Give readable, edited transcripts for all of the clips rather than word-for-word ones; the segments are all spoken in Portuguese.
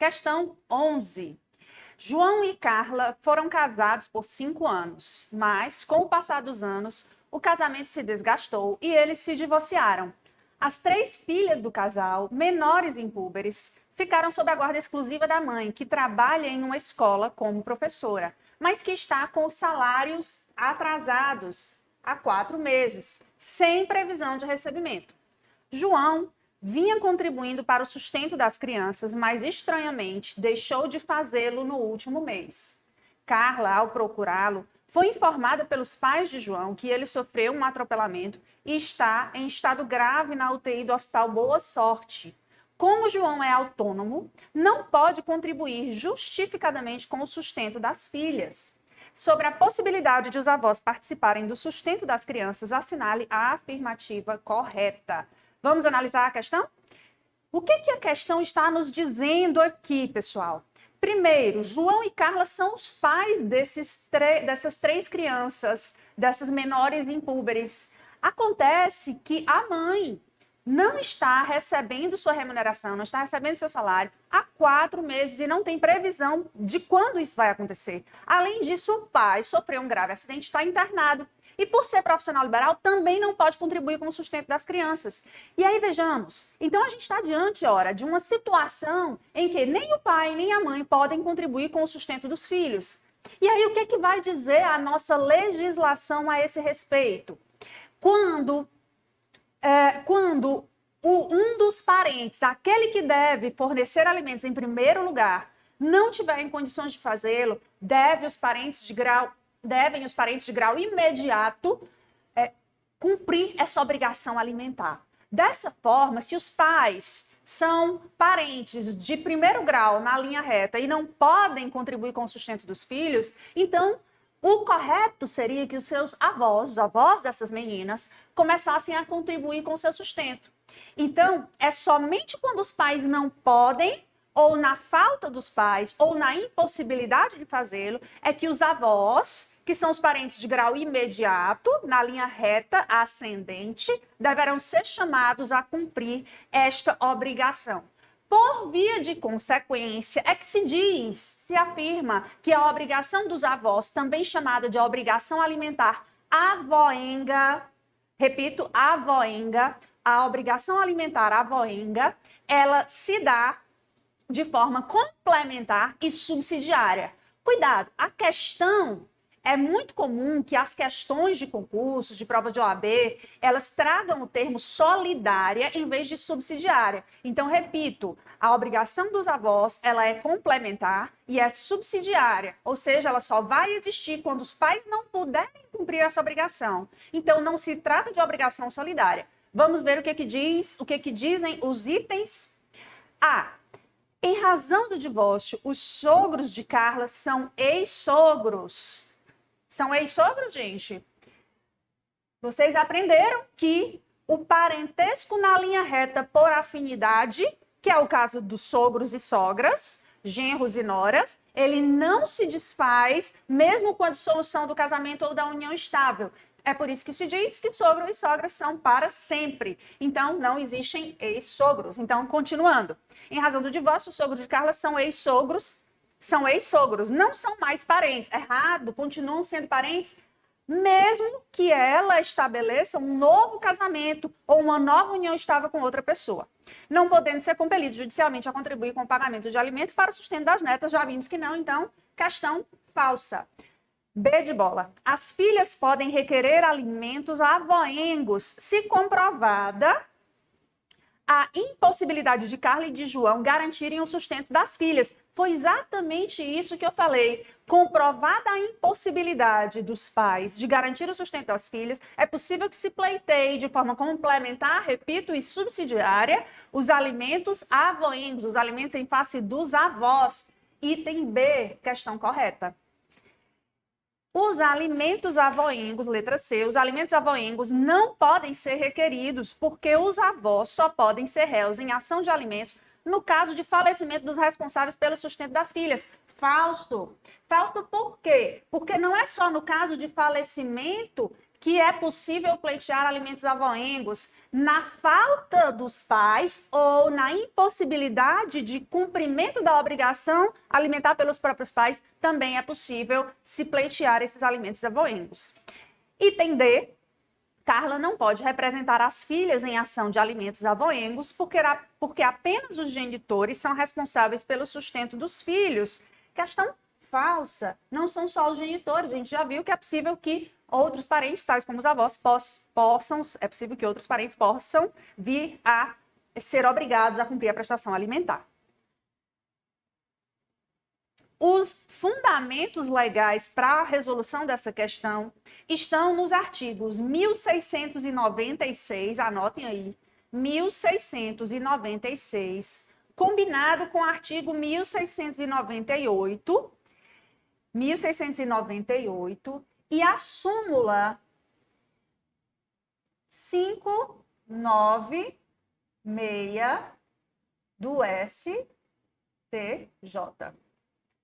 Questão 11. João e Carla foram casados por 5 anos, mas, com o passar dos anos, o casamento se desgastou e eles se divorciaram. As 3 filhas do casal, menores e impúberes, ficaram sob a guarda exclusiva da mãe, que trabalha em uma escola como professora, mas que está com os salários atrasados há 4 meses, sem previsão de recebimento. João vinha contribuindo para o sustento das crianças, mas estranhamente deixou de fazê-lo no último mês. Carla, ao procurá-lo, foi informada pelos pais de João que ele sofreu um atropelamento e está em estado grave na UTI do Hospital Boa Sorte. Como João é autônomo, não pode contribuir justificadamente com o sustento das filhas. Sobre a possibilidade de os avós participarem do sustento das crianças, assinale a afirmativa correta. Vamos analisar a questão? O que a questão está nos dizendo aqui, pessoal? Primeiro, João e Carla são os pais dessas 3 crianças, dessas menores impúberes. Acontece que a mãe não está recebendo sua remuneração, não está recebendo seu salário há 4 meses e não tem previsão de quando isso vai acontecer. Além disso, o pai sofreu um grave acidente, está internado. E por ser profissional liberal, também não pode contribuir com o sustento das crianças. E aí, vejamos, então a gente está diante, ora, de uma situação em que nem o pai nem a mãe podem contribuir com o sustento dos filhos. E aí, o que vai dizer a nossa legislação a esse respeito? Quando um dos parentes, aquele que deve fornecer alimentos em primeiro lugar, não tiver em condições de fazê-lo, devem os parentes de grau imediato cumprir essa obrigação alimentar. Dessa forma, se os pais são parentes de primeiro grau na linha reta e não podem contribuir com o sustento dos filhos, então o correto seria que os seus avós, os avós dessas meninas, começassem a contribuir com o seu sustento. Então, é somente quando os pais não podem, ou na falta dos pais, ou na impossibilidade de fazê-lo, é que os avós, que são os parentes de grau imediato, na linha reta ascendente, deverão ser chamados a cumprir esta obrigação. Por via de consequência, é que se afirma que a obrigação dos avós, também chamada de obrigação alimentar avoenga, repito, avoenga, a obrigação alimentar avoenga, ela se dá de forma complementar e subsidiária. Cuidado, a questão é muito comum que as questões de concursos, de prova de OAB, elas tragam o termo solidária em vez de subsidiária. Então, repito, a obrigação dos avós, ela é complementar e é subsidiária, ou seja, ela só vai existir quando os pais não puderem cumprir essa obrigação. Então, não se trata de obrigação solidária. Vamos ver o que dizem os itens A. Em razão do divórcio, os sogros de Carla são ex-sogros. São ex-sogros, gente? Vocês aprenderam que o parentesco na linha reta por afinidade, que é o caso dos sogros e sogras, genros e noras, ele não se desfaz mesmo com a dissolução do casamento ou da união estável. É por isso que se diz que sogro e sogra são para sempre. Então, não existem ex-sogros. Então, continuando. Em razão do divórcio, os sogros de Carla são ex-sogros, não são mais parentes. Errado, continuam sendo parentes, mesmo que ela estabeleça um novo casamento ou uma nova união estável com outra pessoa. Não podendo ser compelidos judicialmente a contribuir com o pagamento de alimentos para o sustento das netas, já vimos que não, então, questão falsa. B de bola. As filhas podem requerer alimentos avoengos se comprovada a impossibilidade de Carla e de João garantirem o sustento das filhas. Foi exatamente isso que eu falei. Comprovada a impossibilidade dos pais de garantir o sustento das filhas, é possível que se pleiteie de forma complementar, repito, e subsidiária, os alimentos avoengos, os alimentos em face dos avós. Item B, questão correta. Os alimentos avoengos, letra C, os alimentos avoengos não podem ser requeridos porque os avós só podem ser réus em ação de alimentos no caso de falecimento dos responsáveis pelo sustento das filhas. Falso. Falso por quê? Porque não é só no caso de falecimento que é possível pleitear alimentos avoengos na falta dos pais ou na impossibilidade de cumprimento da obrigação alimentar pelos próprios pais, também é possível se pleitear esses alimentos avoengos. Item D. Carla não pode representar as filhas em ação de alimentos avoengos porque apenas os genitores são responsáveis pelo sustento dos filhos. Questão falsa. Não são só os genitores. A gente já viu que é possível que outros parentes, tais como os avós, é possível que outros parentes possam vir a ser obrigados a cumprir a prestação alimentar. Os fundamentos legais para a resolução dessa questão estão nos artigos 1696, anotem aí, 1696, combinado com o artigo 1698, e a súmula 596 do STJ.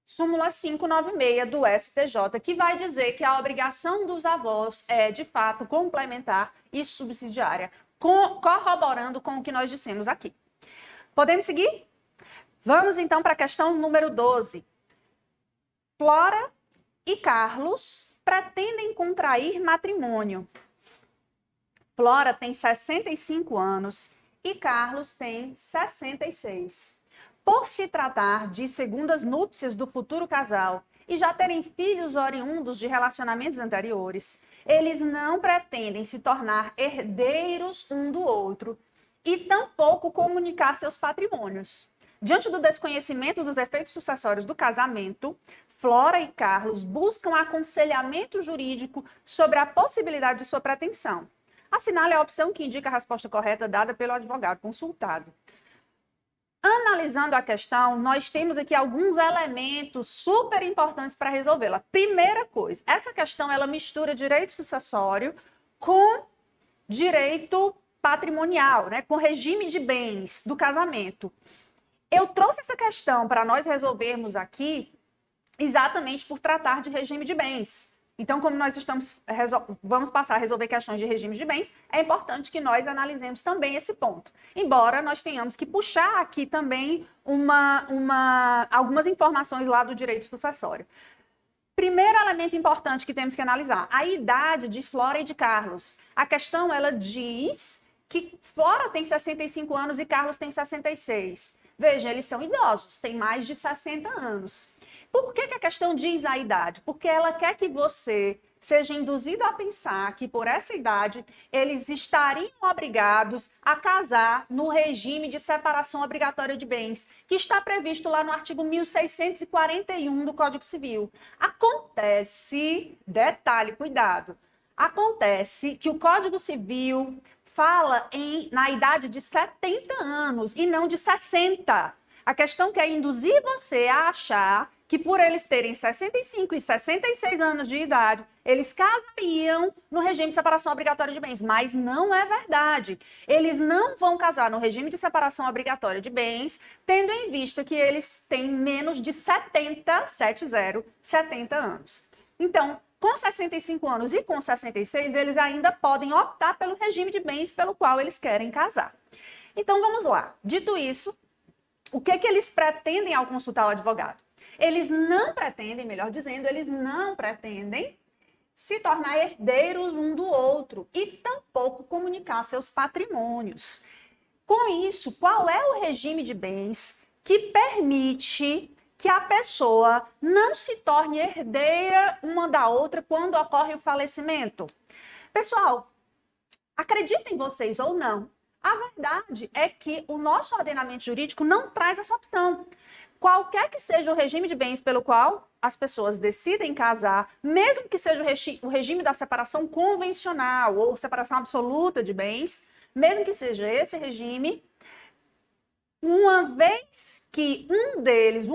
Súmula 596 do STJ, que vai dizer que a obrigação dos avós é, de fato, complementar e subsidiária, corroborando com o que nós dissemos aqui. Podemos seguir? Vamos, então, para a questão número 12. Flora e Carlos pretendem contrair matrimônio. Flora tem 65 anos e Carlos tem 66. Por se tratar de segundas núpcias do futuro casal e já terem filhos oriundos de relacionamentos anteriores, eles não pretendem se tornar herdeiros um do outro e tampouco comunicar seus patrimônios. Diante do desconhecimento dos efeitos sucessórios do casamento, Flora e Carlos buscam aconselhamento jurídico sobre a possibilidade de sua pretensão. Assinale a opção que indica a resposta correta dada pelo advogado consultado. Analisando a questão, nós temos aqui alguns elementos super importantes para resolvê-la. Primeira coisa, essa questão ela mistura direito sucessório com direito patrimonial, né, com regime de bens do casamento. Eu trouxe essa questão para nós resolvermos aqui exatamente por tratar de regime de bens. Então, como nós vamos passar a resolver questões de regime de bens, é importante que nós analisemos também esse ponto. Embora nós tenhamos que puxar aqui também algumas informações lá do direito sucessório. Primeiro elemento importante que temos que analisar, a idade de Flora e de Carlos. A questão, ela diz que Flora tem 65 anos e Carlos tem 66. Veja, eles são idosos, têm mais de 60 anos. Por que a questão diz a idade? Porque ela quer que você seja induzido a pensar que, por essa idade, eles estariam obrigados a casar no regime de separação obrigatória de bens, que está previsto lá no artigo 1641 do Código Civil. Acontece, detalhe, cuidado, acontece que o Código Civil fala na idade de 70 anos e não de 60. A questão quer induzir você a achar que por eles terem 65 e 66 anos de idade, eles casariam no regime de separação obrigatória de bens, mas não é verdade. Eles não vão casar no regime de separação obrigatória de bens, tendo em vista que eles têm menos de 70 anos. Então, com 65 anos e com 66, eles ainda podem optar pelo regime de bens pelo qual eles querem casar. Então, vamos lá. Dito isso, o que eles pretendem ao consultar o advogado? Eles não pretendem, melhor dizendo, eles não pretendem se tornar herdeiros um do outro e tampouco comunicar seus patrimônios. Com isso, qual é o regime de bens que permite que a pessoa não se torne herdeira uma da outra quando ocorre o falecimento? Pessoal, acreditem vocês ou não, a verdade é que o nosso ordenamento jurídico não traz essa opção. Qualquer que seja o regime de bens pelo qual as pessoas decidem casar, mesmo que seja o regime da separação convencional ou separação absoluta de bens, mesmo que seja esse regime, uma vez que um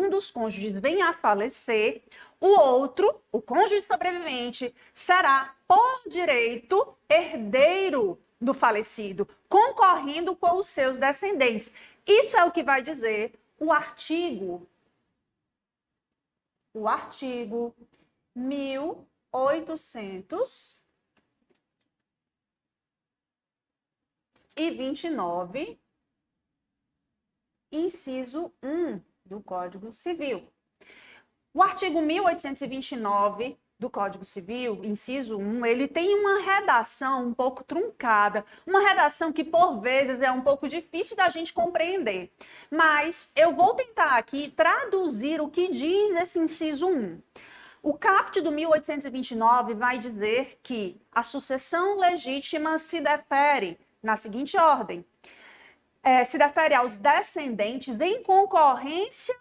dos cônjuges venha a falecer, o outro, o cônjuge sobrevivente, será, por direito, herdeiro do falecido, concorrendo com os seus descendentes. Isso é o que vai dizer o artigo 1800 1829, inciso 1 do Código Civil. O artigo 1829 do Código Civil, inciso 1, ele tem uma redação um pouco truncada, uma redação que, por vezes, é um pouco difícil da gente compreender. Mas eu vou tentar aqui traduzir o que diz esse inciso 1. O caput do 1829 vai dizer que a sucessão legítima se defere na seguinte ordem. Se defere aos descendentes em concorrência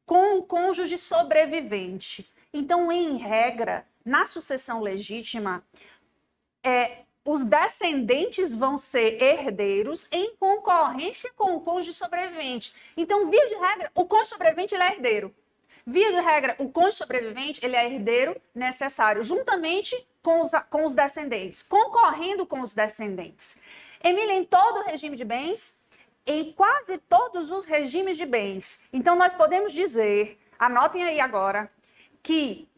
com o cônjuge sobrevivente. Então, em regra, na sucessão legítima, os descendentes vão ser herdeiros em concorrência com o cônjuge sobrevivente. Então, via de regra, o cônjuge sobrevivente ele é herdeiro. Via de regra, o cônjuge sobrevivente ele é herdeiro necessário, juntamente com os descendentes, concorrendo com os descendentes. Emília, em todo o regime de bens, em quase todos os regimes de bens. Então, nós podemos dizer, anotem aí agora, que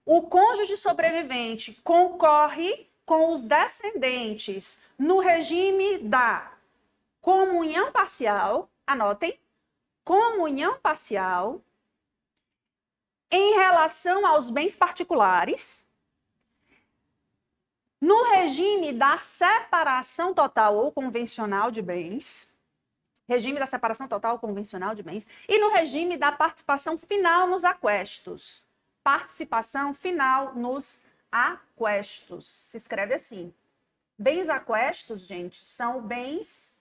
o cônjuge sobrevivente concorre com os descendentes no regime da comunhão parcial, anotem, comunhão parcial, em relação aos bens particulares, no regime da separação total ou convencional de bens, regime da separação total ou convencional de bens, e no regime da participação final nos aquestos. Participação final nos aquestos. Se escreve assim. Bens aquestos, gente, são bens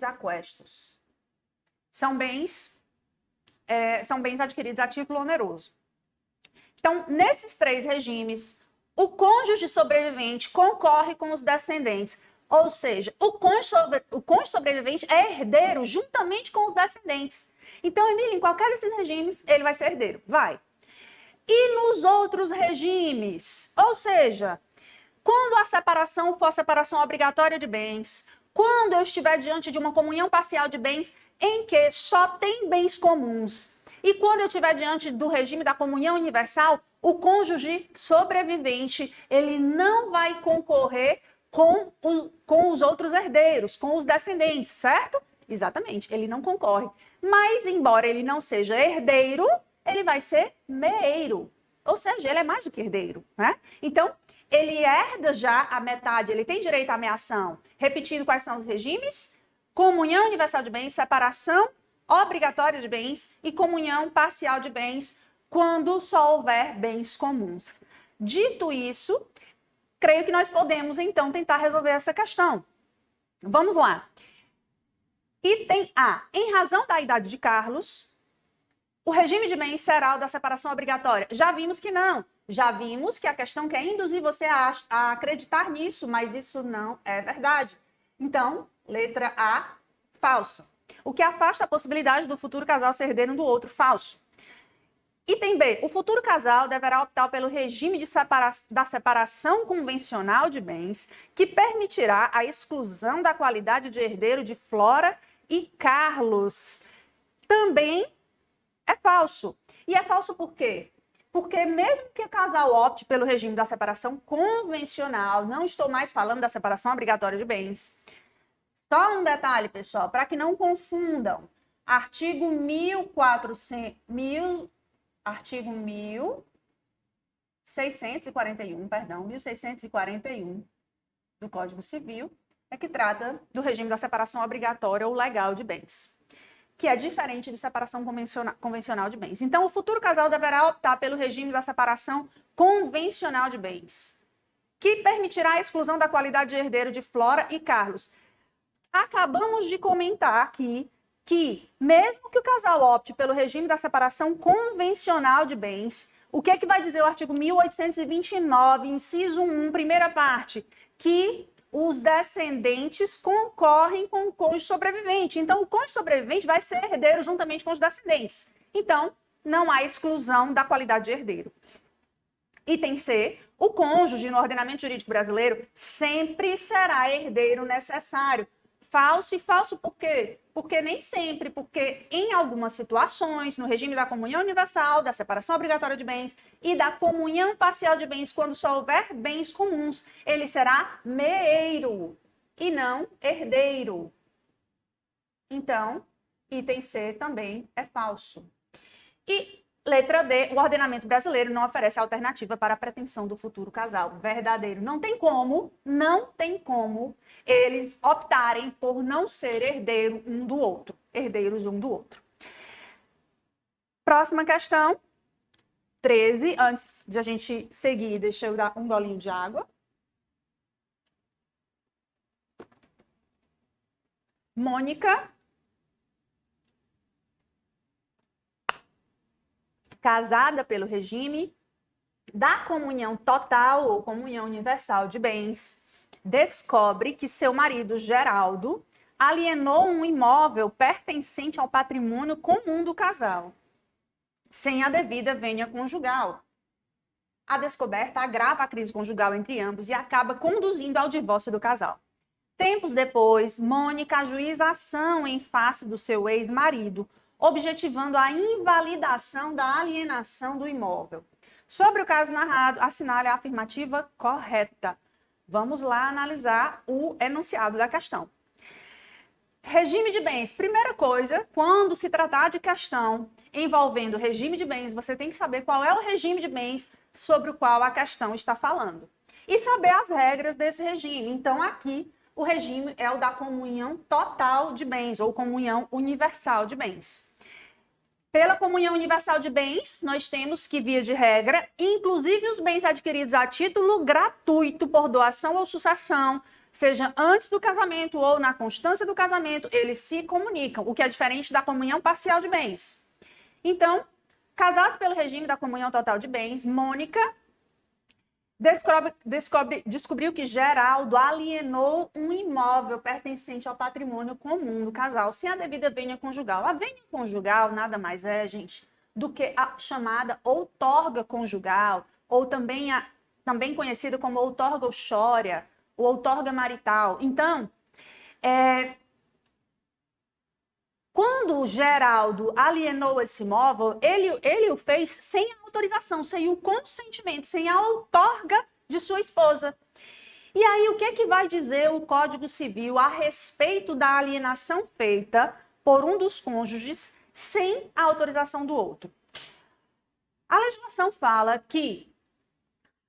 aquestos. São bens adquiridos a título oneroso. Então, nesses três regimes, o cônjuge sobrevivente concorre com os descendentes. Ou seja, o cônjuge sobrevivente é herdeiro juntamente com os descendentes. Então, Emília, em qualquer desses regimes, ele vai ser herdeiro. Vai. E nos outros regimes? Ou seja, quando a separação for a separação obrigatória de bens, quando eu estiver diante de uma comunhão parcial de bens em que só tem bens comuns, e quando eu estiver diante do regime da comunhão universal, o cônjuge sobrevivente, ele não vai concorrer com os outros herdeiros, com os descendentes, certo? Exatamente, ele não concorre. Mas, embora ele não seja herdeiro, ele vai ser meeiro. Ou seja, ele é mais do que herdeiro, né? Então, ele herda já a metade, ele tem direito à meação. Repetindo quais são os regimes? Comunhão universal de bens, separação obrigatória de bens e comunhão parcial de bens, quando só houver bens comuns. Dito isso, creio que nós podemos, então, tentar resolver essa questão. Vamos lá. Item A. Em razão da idade de Carlos, o regime de bens será o da separação obrigatória. Já vimos que não. Já vimos que a questão quer induzir você a acreditar nisso, mas isso não é verdade. Então, letra A, falso. O que afasta a possibilidade do futuro casal ser herdeiro um do outro, falso. Item B. O futuro casal deverá optar pelo regime da separação convencional de bens, que permitirá a exclusão da qualidade de herdeiro de Flora e Carlos. Também é falso. E é falso por quê? Porque mesmo que o casal opte pelo regime da separação convencional, não estou mais falando da separação obrigatória de bens. Só um detalhe, pessoal, para que não confundam. Artigo 1641 do Código Civil é que trata do regime da separação obrigatória ou legal de bens, que é diferente de separação convencional de bens. Então, o futuro casal deverá optar pelo regime da separação convencional de bens, que permitirá a exclusão da qualidade de herdeiro de Flora e Carlos. Acabamos de comentar aqui que, mesmo que o casal opte pelo regime da separação convencional de bens, o que é que vai dizer o artigo 1829, inciso 1, primeira parte? Que os descendentes concorrem com o cônjuge sobrevivente. Então, o cônjuge sobrevivente vai ser herdeiro juntamente com os descendentes. Então, não há exclusão da qualidade de herdeiro. Item C. O cônjuge no ordenamento jurídico brasileiro sempre será herdeiro necessário. Falso. E falso por quê? Porque nem sempre, porque em algumas situações, no regime da comunhão universal, da separação obrigatória de bens e da comunhão parcial de bens, quando só houver bens comuns, ele será meeiro. e não herdeiro. Então, item C também é falso. E letra D, o ordenamento brasileiro não oferece alternativa para a pretensão do futuro casal. Verdadeiro. Não tem como eles optarem por não ser herdeiros um do outro. Próxima questão, 13. Antes de a gente seguir, deixa eu dar um golinho de água. Mônica, casada pelo regime da comunhão total ou comunhão universal de bens, descobre que seu marido, Geraldo, alienou um imóvel pertencente ao patrimônio comum do casal, sem a devida vênia conjugal. A descoberta agrava a crise conjugal entre ambos e acaba conduzindo ao divórcio do casal. Tempos depois, Mônica ajuiza a ação em face do seu ex-marido, objetivando a invalidação da alienação do imóvel. Sobre o caso narrado, assinale a afirmativa correta. Vamos lá analisar o enunciado da questão. Regime de bens. Primeira coisa, quando se tratar de questão envolvendo regime de bens, você tem que saber qual é o regime de bens sobre o qual a questão está falando. E saber as regras desse regime. Então, aqui, o regime é o da comunhão total de bens, ou comunhão universal de bens. Pela comunhão universal de bens, nós temos que, via de regra, inclusive os bens adquiridos a título gratuito por doação ou sucessão, seja antes do casamento ou na constância do casamento, eles se comunicam, o que é diferente da comunhão parcial de bens. Então, casados pelo regime da comunhão total de bens, Mônica descobriu que Geraldo alienou um imóvel pertencente ao patrimônio comum do casal, sem a devida vênia conjugal. A vênia conjugal nada mais é, gente, do que a chamada outorga conjugal, ou também conhecida como outorga uxória, ou outorga marital. Então, quando o Geraldo alienou esse imóvel, ele o fez sem a autorização, sem o consentimento, sem a outorga de sua esposa. E aí, o que vai dizer o Código Civil a respeito da alienação feita por um dos cônjuges sem a autorização do outro? A legislação fala que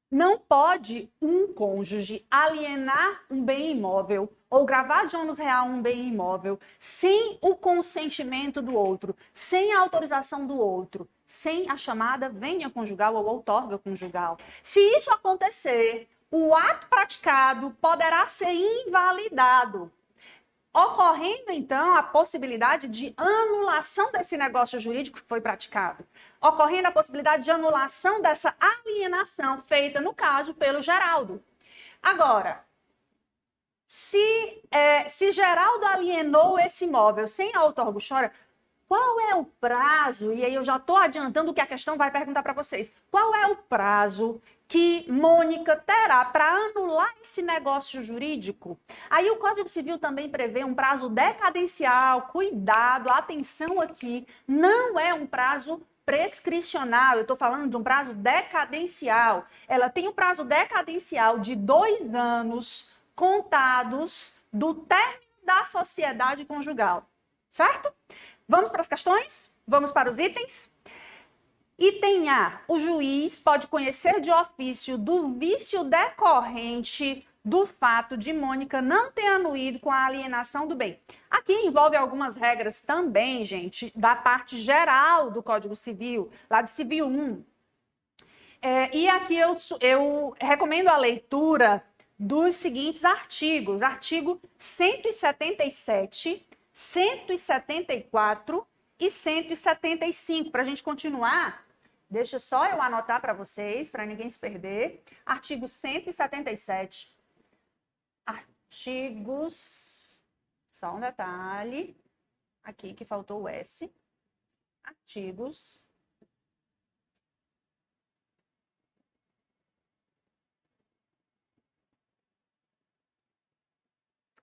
não pode um cônjuge alienar um bem imóvel ou gravar de ônus real um bem imóvel sem o consentimento do outro, sem a autorização do outro, sem a chamada vênia conjugal ou outorga conjugal. Se isso acontecer, o ato praticado poderá ser invalidado, ocorrendo, então, a possibilidade de anulação desse negócio jurídico que foi praticado, ocorrendo a possibilidade de anulação dessa alienação feita, no caso, pelo Geraldo. Agora, se Geraldo alienou esse imóvel sem a outorga uxória, qual é o prazo? E aí eu já estou adiantando o que a questão vai perguntar para vocês. Qual é o prazo que Mônica terá para anular esse negócio jurídico? Aí o Código Civil também prevê um prazo decadencial. Cuidado, atenção aqui, não é um prazo prescricional, eu estou falando de um prazo decadencial. Ela tem um prazo decadencial de 2 anos contados do término da sociedade conjugal, certo? Vamos para as questões? Vamos para os itens? Item A. O juiz pode conhecer de ofício do vício decorrente do fato de Mônica não ter anuído com a alienação do bem. Aqui envolve algumas regras também, gente, da parte geral do Código Civil, lá de Civil 1. E aqui eu recomendo a leitura dos seguintes artigos. Artigo 177, 174 e 175. Para a gente continuar, deixa só eu anotar para vocês, para ninguém se perder. Artigo 177. Artigos... Só um detalhe. Aqui que faltou o S. Artigos...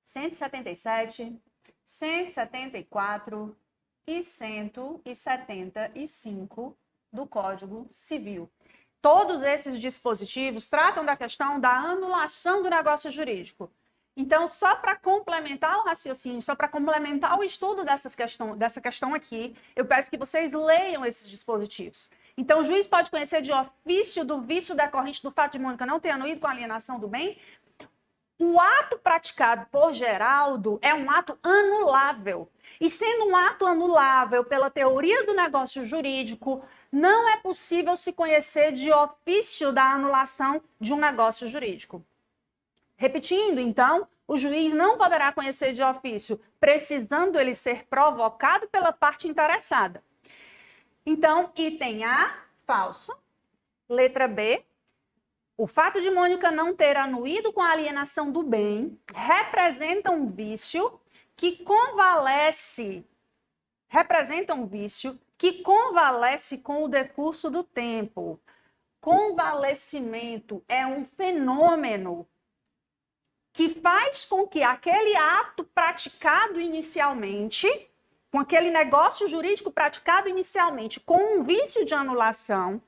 177, 174 e 175 do Código Civil. Todos esses dispositivos tratam da questão da anulação do negócio jurídico. Então, só para complementar o raciocínio, só para complementar o estudo dessa questão aqui, eu peço que vocês leiam esses dispositivos. Então, o juiz pode conhecer de ofício do vício decorrente do fato de Mônica não ter anuído com a alienação do bem. O ato praticado por Geraldo é um ato anulável. E sendo um ato anulável pela teoria do negócio jurídico, não é possível se conhecer de ofício da anulação de um negócio jurídico. Repetindo, então, o juiz não poderá conhecer de ofício, precisando ele ser provocado pela parte interessada. Então, item A, falso. Letra B, o fato de Mônica não ter anuído com a alienação do bem representa um vício que convalesce com o decurso do tempo. Convalescimento é um fenômeno que faz com que aquele ato praticado inicialmente, com aquele negócio jurídico praticado inicialmente com um vício de anulação,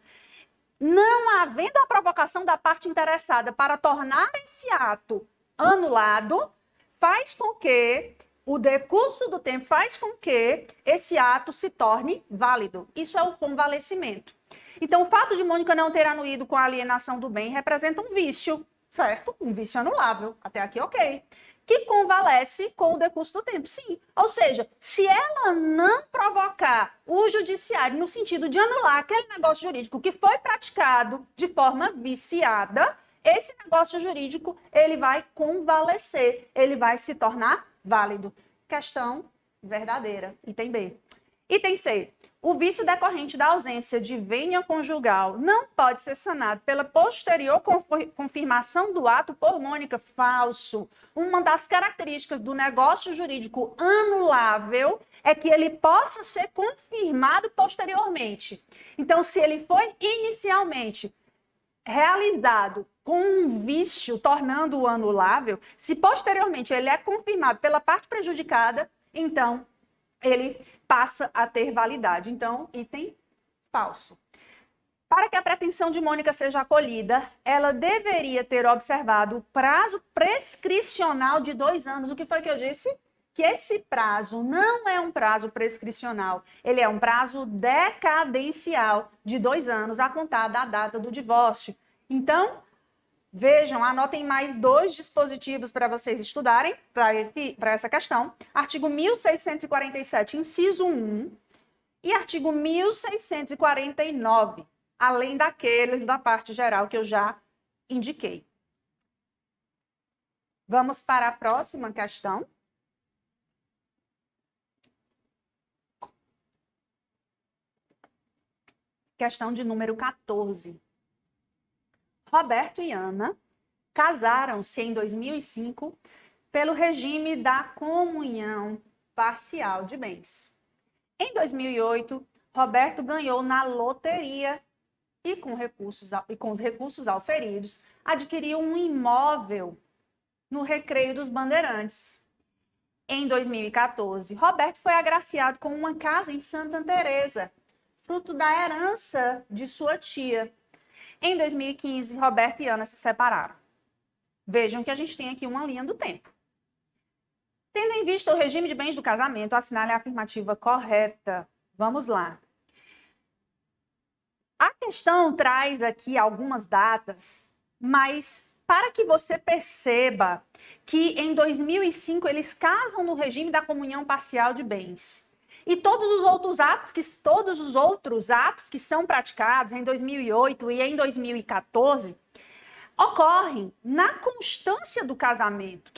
não havendo a provocação da parte interessada para tornar esse ato anulado, faz com que o decurso do tempo faz com que esse ato se torne válido. Isso é o convalescimento. Então, o fato de Mônica não ter anuído com a alienação do bem representa um vício, certo? Um vício anulável. Até aqui, ok. Que convalesce com o decurso do tempo, sim. Ou seja, se ela não provocar o judiciário no sentido de anular aquele negócio jurídico que foi praticado de forma viciada, esse negócio jurídico, ele vai convalescer, ele vai se tornar válido. Questão verdadeira. Item B. Item C. O vício decorrente da ausência de vênia conjugal não pode ser sanado pela posterior confirmação do ato por Mônica. Falso. Uma das características do negócio jurídico anulável é que ele possa ser confirmado posteriormente. Então, se ele foi inicialmente realizado com um vício, tornando-o anulável, se posteriormente ele é confirmado pela parte prejudicada, então ele passa a ter validade. Então, item falso. Para que a pretensão de Mônica seja acolhida, ela deveria ter observado o prazo prescricional de 2 anos. O que foi que eu disse? Que esse prazo não é um prazo prescricional, ele é um prazo decadencial de 2 anos a contar da data do divórcio. Então, vejam, anotem mais 2 dispositivos para vocês estudarem para essa questão. Artigo 1647, inciso 1, e artigo 1649, além daqueles da parte geral que eu já indiquei. Vamos para a próxima questão. Questão de número 14. Roberto e Ana casaram-se em 2005 pelo regime da comunhão parcial de bens. Em 2008, Roberto ganhou na loteria e com os recursos auferidos, adquiriu um imóvel no Recreio dos Bandeirantes. Em 2014, Roberto foi agraciado com uma casa em Santa Teresa, fruto da herança de sua tia. Em 2015, Roberto e Ana se separaram. Vejam que a gente tem aqui uma linha do tempo. Tendo em vista o regime de bens do casamento, assinale a afirmativa correta. Vamos lá. A questão traz aqui algumas datas, mas para que você perceba que em 2005 eles casam no regime da comunhão parcial de bens. E todos os outros atos que são praticados em 2008 e em 2014 ocorrem na constância do casamento,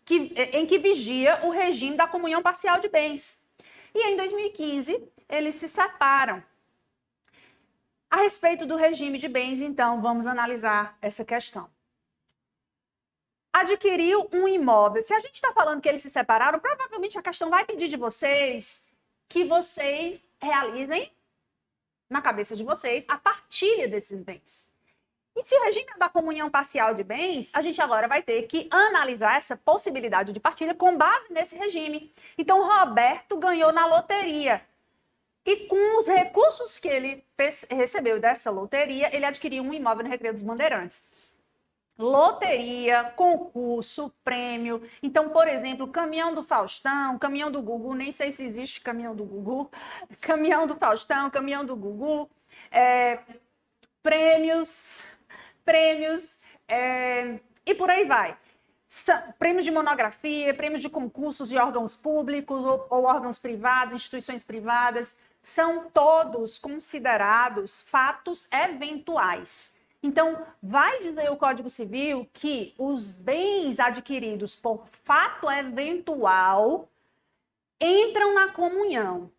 em que vigia o regime da comunhão parcial de bens. E em 2015 eles se separam. A respeito do regime de bens, então, vamos analisar essa questão. Adquiriu um imóvel. Se a gente está falando que eles se separaram, provavelmente a questão vai pedir de vocês que vocês realizem, na cabeça de vocês, a partilha desses bens. E se o regime é da comunhão parcial de bens, a gente agora vai ter que analisar essa possibilidade de partilha com base nesse regime. Então, Roberto ganhou na loteria. E com os recursos que ele recebeu dessa loteria, ele adquiriu um imóvel no Recreio dos Bandeirantes. loteria, concurso, prêmio. Então, por exemplo, caminhão do Faustão, caminhão do Gugu, nem sei se existe caminhão do Gugu, caminhão do Faustão, caminhão do Gugu, prêmios, e por aí vai. Prêmios de monografia, prêmios de concursos de órgãos públicos ou órgãos privados, instituições privadas, são todos considerados fatos eventuais. Então, vai dizer o Código Civil que os bens adquiridos por fato eventual entram na comunhão.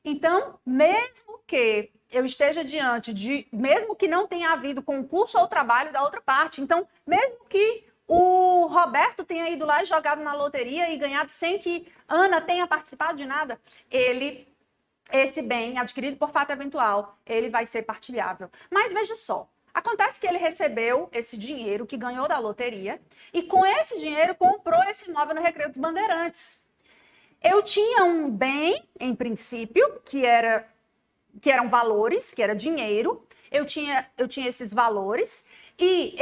Então, mesmo que eu esteja diante de, mesmo que não tenha havido concurso ou trabalho da outra parte, então, mesmo que o Roberto tenha ido lá e jogado na loteria e ganhado sem que Ana tenha participado de nada, esse bem adquirido por fato eventual, ele vai ser partilhável. Mas veja só, acontece que ele recebeu esse dinheiro que ganhou da loteria e com esse dinheiro comprou esse imóvel no Recreio dos Bandeirantes. Eu tinha um bem, em princípio, que eram valores, que era dinheiro, eu tinha esses valores, e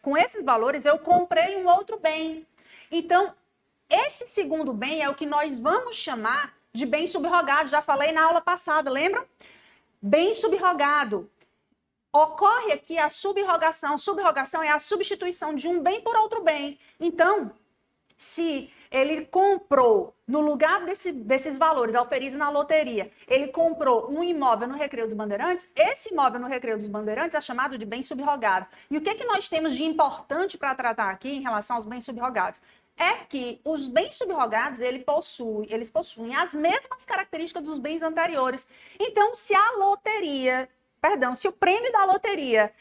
com esses valores eu comprei um outro bem. Então, esse segundo bem é o que nós vamos chamar de bem subrogado, já falei na aula passada, lembram? Bem subrogado. Ocorre aqui a subrogação. Subrogação é a substituição de um bem por outro bem. Então, se ele comprou, no lugar desses valores auferidos na loteria, ele comprou um imóvel no Recreio dos Bandeirantes, esse imóvel no Recreio dos Bandeirantes é chamado de bem subrogado. E o que é que nós temos de importante para tratar aqui em relação aos bens subrogados? É que os bens subrogados, eles possuem as mesmas características dos bens anteriores. Então, se o prêmio da loteria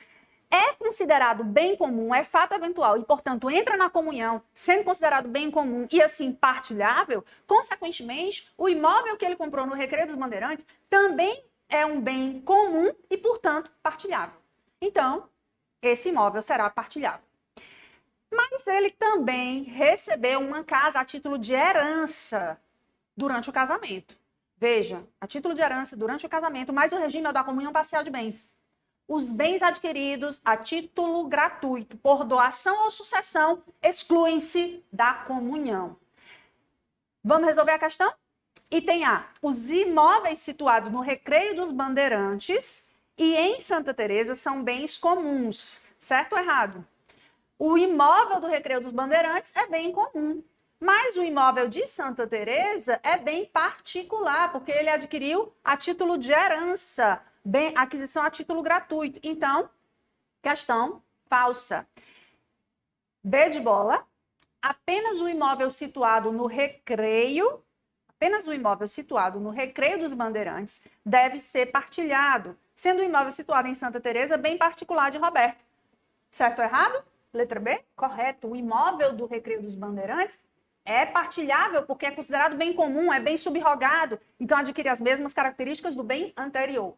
é considerado bem comum, é fato eventual e, portanto, entra na comunhão, sendo considerado bem comum e, assim, partilhável, consequentemente, o imóvel que ele comprou no Recreio dos Bandeirantes também é um bem comum e, portanto, partilhável. Então, esse imóvel será partilhável. Mas ele também recebeu uma casa a título de herança durante o casamento. Veja, a título de herança durante o casamento, mas o regime é o da comunhão parcial de bens. Os bens adquiridos a título gratuito por doação ou sucessão excluem-se da comunhão. Vamos resolver a questão? Item A. Os imóveis situados no Recreio dos Bandeirantes e em Santa Teresa são bens comuns. Certo ou errado? O imóvel do Recreio dos Bandeirantes é bem comum. Mas o imóvel de Santa Teresa é bem particular, porque ele adquiriu a título de herança. Aquisição a título gratuito. Então, questão falsa. B de bola. Apenas o imóvel situado no Recreio dos Bandeirantes deve ser partilhado, sendo o imóvel situado em Santa Teresa bem particular de Roberto. Certo ou errado? Letra B? Correto. O imóvel do Recreio dos Bandeirantes é partilhável porque é considerado bem comum, é bem subrogado, então adquire as mesmas características do bem anterior.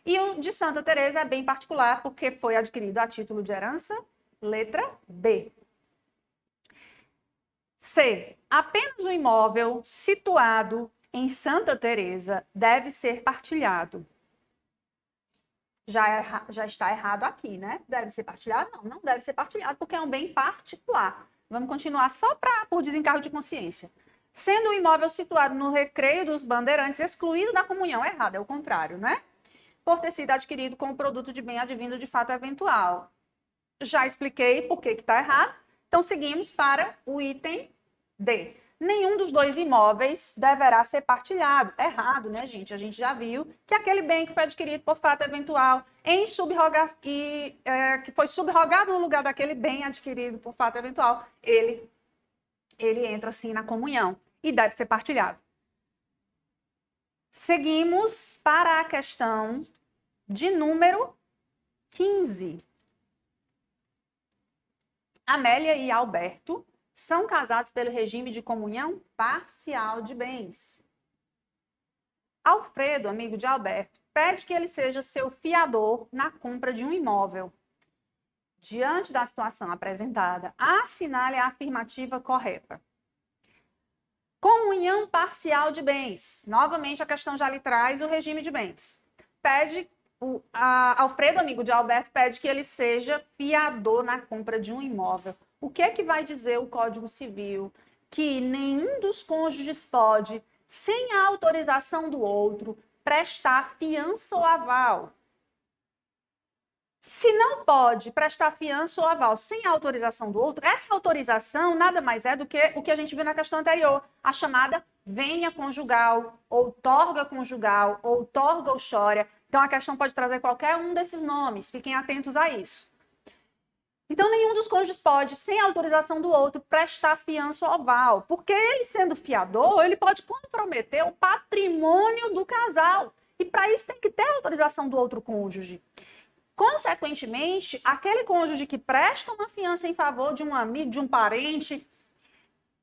E o de Santa Teresa é bem particular porque foi adquirido a título de herança. Letra B. C. Apenas o imóvel situado em Santa Teresa deve ser partilhado. Já está errado aqui, né? Deve ser partilhado? Não deve ser partilhado porque é um bem particular. Vamos continuar só por desencargo de consciência. Sendo o imóvel situado no Recreio dos Bandeirantes excluído da comunhão. Errado, é o contrário, né? Por ter sido adquirido como produto de bem advindo de fato eventual. Já expliquei por que está errado. Então, seguimos para o item D. Nenhum dos dois imóveis deverá ser partilhado. Errado, né, gente? A gente já viu que aquele bem que foi adquirido por fato eventual que foi subrogado no lugar daquele bem adquirido por fato eventual, ele entra, sim, na comunhão e deve ser partilhado. Seguimos para a questão de número 15. Amélia e Alberto são casados pelo regime de comunhão parcial de bens. Alfredo, amigo de Alberto, pede que ele seja seu fiador na compra de um imóvel. Diante da situação apresentada, assinale a afirmativa correta. Comunhão parcial de bens. Novamente, a questão já lhe traz o regime de bens. Pede Alfredo, amigo de Alberto, pede que ele seja fiador na compra de um imóvel. O que é que vai dizer o Código Civil? Que nenhum dos cônjuges pode, sem a autorização do outro, prestar fiança ou aval. Se não pode prestar fiança ou aval sem a autorização do outro, essa autorização nada mais é do que o que a gente viu na questão anterior, a chamada venha conjugal, outorga conjugal, outorga ou chória. Então, a questão pode trazer qualquer um desses nomes, fiquem atentos a isso. Então, nenhum dos cônjuges pode, sem a autorização do outro, prestar fiança ou aval, porque ele sendo fiador, ele pode comprometer o patrimônio do casal. E para isso tem que ter a autorização do outro cônjuge. Consequentemente, aquele cônjuge que presta uma fiança em favor de um amigo, de um parente,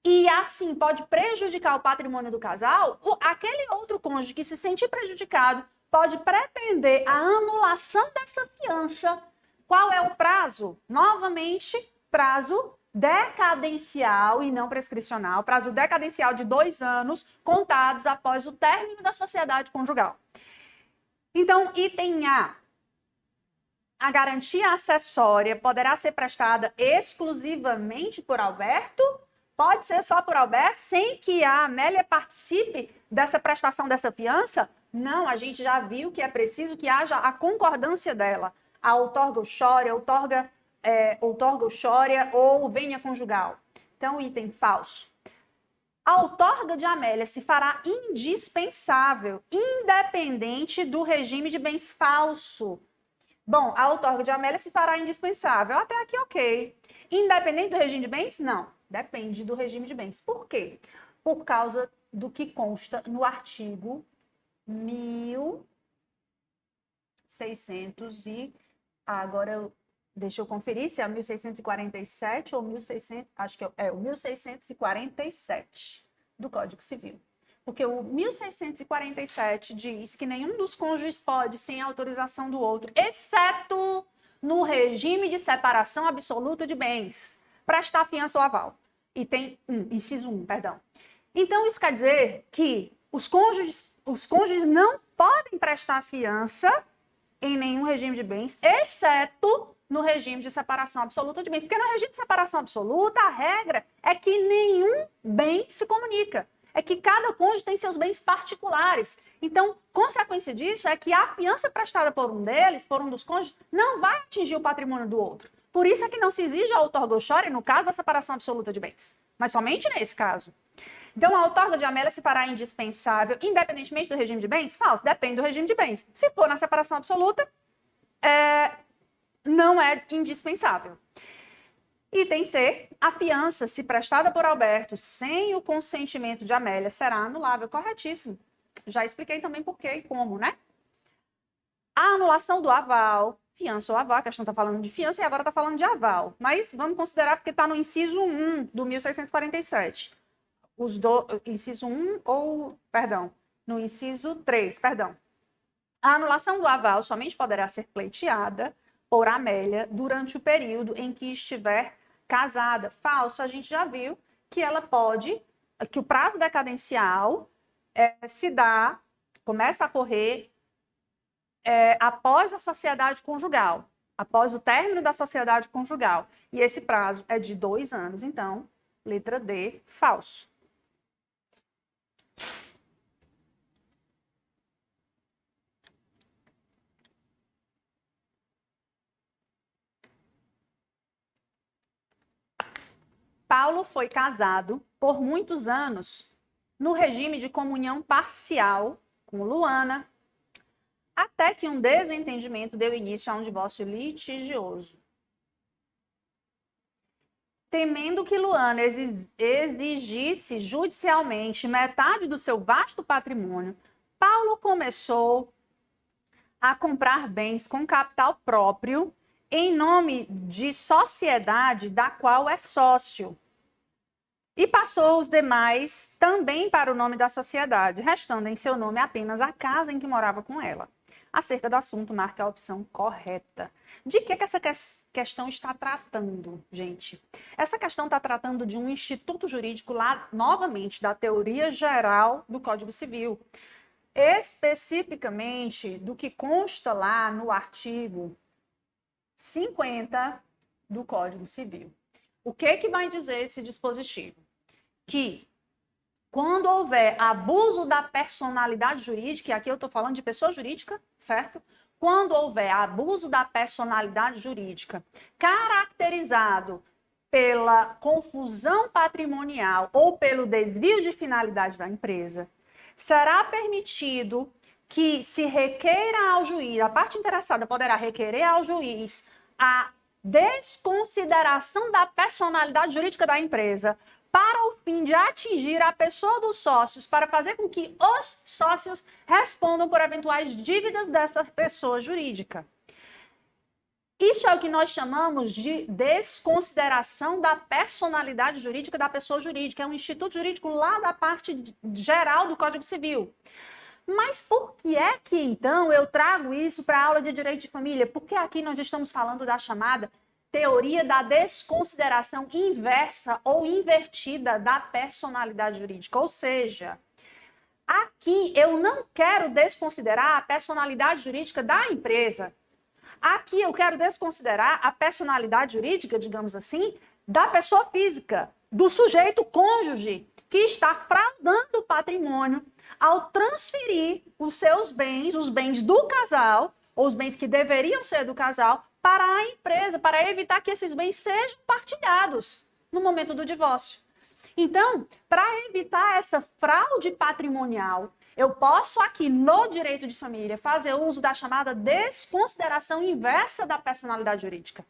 e assim pode prejudicar o patrimônio do casal, aquele outro cônjuge que se sentir prejudicado pode pretender a anulação dessa fiança. Qual é o prazo? Novamente, prazo decadencial e não prescricional, prazo decadencial de 2 anos, contados após o término da sociedade conjugal. Então, item A garantia acessória poderá ser prestada exclusivamente por Alberto? Pode ser só por Alberto, sem que a Amélia participe dessa prestação dessa fiança? Não, a gente já viu que é preciso que haja a concordância dela. A outorga ou chória, outorga ou chória ou venha conjugal. Então, item falso. A outorga de Amélia se fará indispensável, independente do regime de bens falso. Bom, a outorga de Amélia se fará indispensável. Até aqui, ok. Independente do regime de bens? Não. Depende do regime de bens. Por quê? Por causa do que consta no artigo 1600 e... Agora, deixa eu conferir se é 1647 ou 1600... Acho que é o 1647 do Código Civil. Porque o 1647 diz que nenhum dos cônjuges pode, sem autorização do outro, exceto no regime de separação absoluta de bens, prestar fiança ou aval. Inciso 1, perdão. Então, isso quer dizer que os cônjuges não podem prestar fiança em nenhum regime de bens, exceto no regime de separação absoluta de bens. Porque no regime de separação absoluta, a regra é que nenhum bem se comunica. É que cada cônjuge tem seus bens particulares. Então, consequência disso é que a fiança prestada por um deles, por um dos cônjuges, não vai atingir o patrimônio do outro. Por isso é que não se exige a outorga ou chória no caso da separação absoluta de bens. Mas somente nesse caso. Então, a outorga de Amélia se fará indispensável, independentemente do regime de bens? Falso, depende do regime de bens. Se for na separação absoluta, não é indispensável. Item C, a fiança, se prestada por Alberto sem o consentimento de Amélia, será anulável. Corretíssimo. Já expliquei também por quê e como, né? A anulação do aval, fiança ou aval, a questão está falando de fiança e agora está falando de aval. Mas vamos considerar porque está no inciso 1 do 1647. Inciso 1 ou, perdão, no inciso 3, perdão. A anulação do aval somente poderá ser pleiteada por Amélia durante o período em que estiver casada. Falso, a gente já viu que ela pode, que o prazo decadencial começa a correr após a sociedade conjugal, após o término da sociedade conjugal. E esse prazo é de 2 anos. Então, letra D, falso. Paulo foi casado por muitos anos no regime de comunhão parcial com Luana, até que um desentendimento deu início a um divórcio litigioso. Temendo que Luana exigisse judicialmente metade do seu vasto patrimônio, Paulo começou a comprar bens com capital próprio em nome de sociedade da qual é sócio. E passou os demais também para o nome da sociedade, restando em seu nome apenas a casa em que morava com ela. Acerca do assunto, marque a opção correta. De que essa questão está tratando, gente? Essa questão está tratando de um instituto jurídico lá, novamente, da teoria geral do Código Civil. especificamente do que consta lá no artigo 50 do Código Civil. O que vai dizer esse dispositivo? Que quando houver abuso da personalidade jurídica, e aqui eu estou falando de pessoa jurídica, certo? Quando houver abuso da personalidade jurídica caracterizado pela confusão patrimonial ou pelo desvio de finalidade da empresa, será permitido que se requeira ao juiz, a parte interessada poderá requerer ao juiz a desconsideração da personalidade jurídica da empresa para o fim de atingir a pessoa dos sócios, para fazer com que os sócios respondam por eventuais dívidas dessa pessoa jurídica. Isso é o que nós chamamos de desconsideração da personalidade jurídica da pessoa jurídica. É um instituto jurídico lá da parte geral do Código Civil. Mas por que é que, então, eu trago isso para a aula de Direito de Família? Porque aqui nós estamos falando da chamada teoria da desconsideração inversa ou invertida da personalidade jurídica. Ou seja, aqui eu não quero desconsiderar a personalidade jurídica da empresa. Aqui eu quero desconsiderar a personalidade jurídica, digamos assim, da pessoa física, do sujeito cônjuge, que está fraudando o patrimônio ao transferir os seus bens, os bens do casal, ou os bens que deveriam ser do casal, para a empresa, para evitar que esses bens sejam partilhados no momento do divórcio. Então, para evitar essa fraude patrimonial, eu posso aqui no direito de família fazer uso da chamada desconsideração inversa da personalidade jurídica,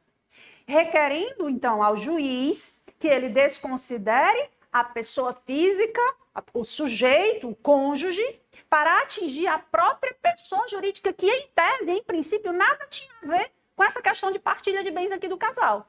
requerendo então ao juiz que ele desconsidere a pessoa física, o sujeito, o cônjuge, para atingir a própria pessoa jurídica que em tese, em princípio, nada tinha a ver com essa questão de partilha de bens aqui do casal.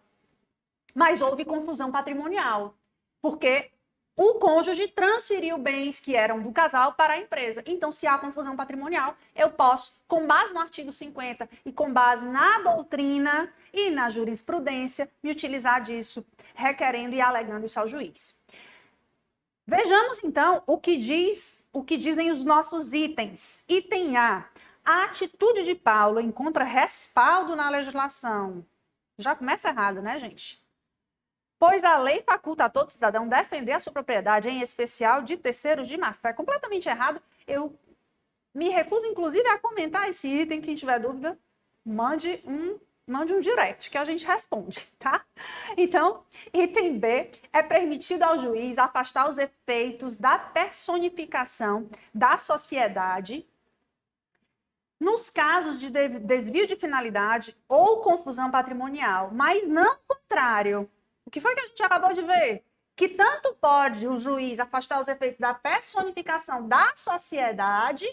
Mas houve confusão patrimonial, porque o cônjuge transferiu bens que eram do casal para a empresa. Então, se há confusão patrimonial, eu posso, com base no artigo 50 e com base na doutrina e na jurisprudência, me utilizar disso, requerendo e alegando isso ao juiz. Vejamos, então, o que dizem os nossos itens. Item A. A atitude de Paulo encontra respaldo na legislação. Já começa errado, né, gente? Pois a lei faculta a todo cidadão defender a sua propriedade, em especial de terceiros de má-fé. Completamente errado. Eu me recuso, inclusive, a comentar esse item. Quem tiver dúvida, mande um direct, que a gente responde, tá? Então, item B, é permitido ao juiz afastar os efeitos da personificação da sociedade nos casos de desvio de finalidade ou confusão patrimonial, mas não o contrário. O que foi que a gente acabou de ver? Que tanto pode o juiz afastar os efeitos da personificação da sociedade,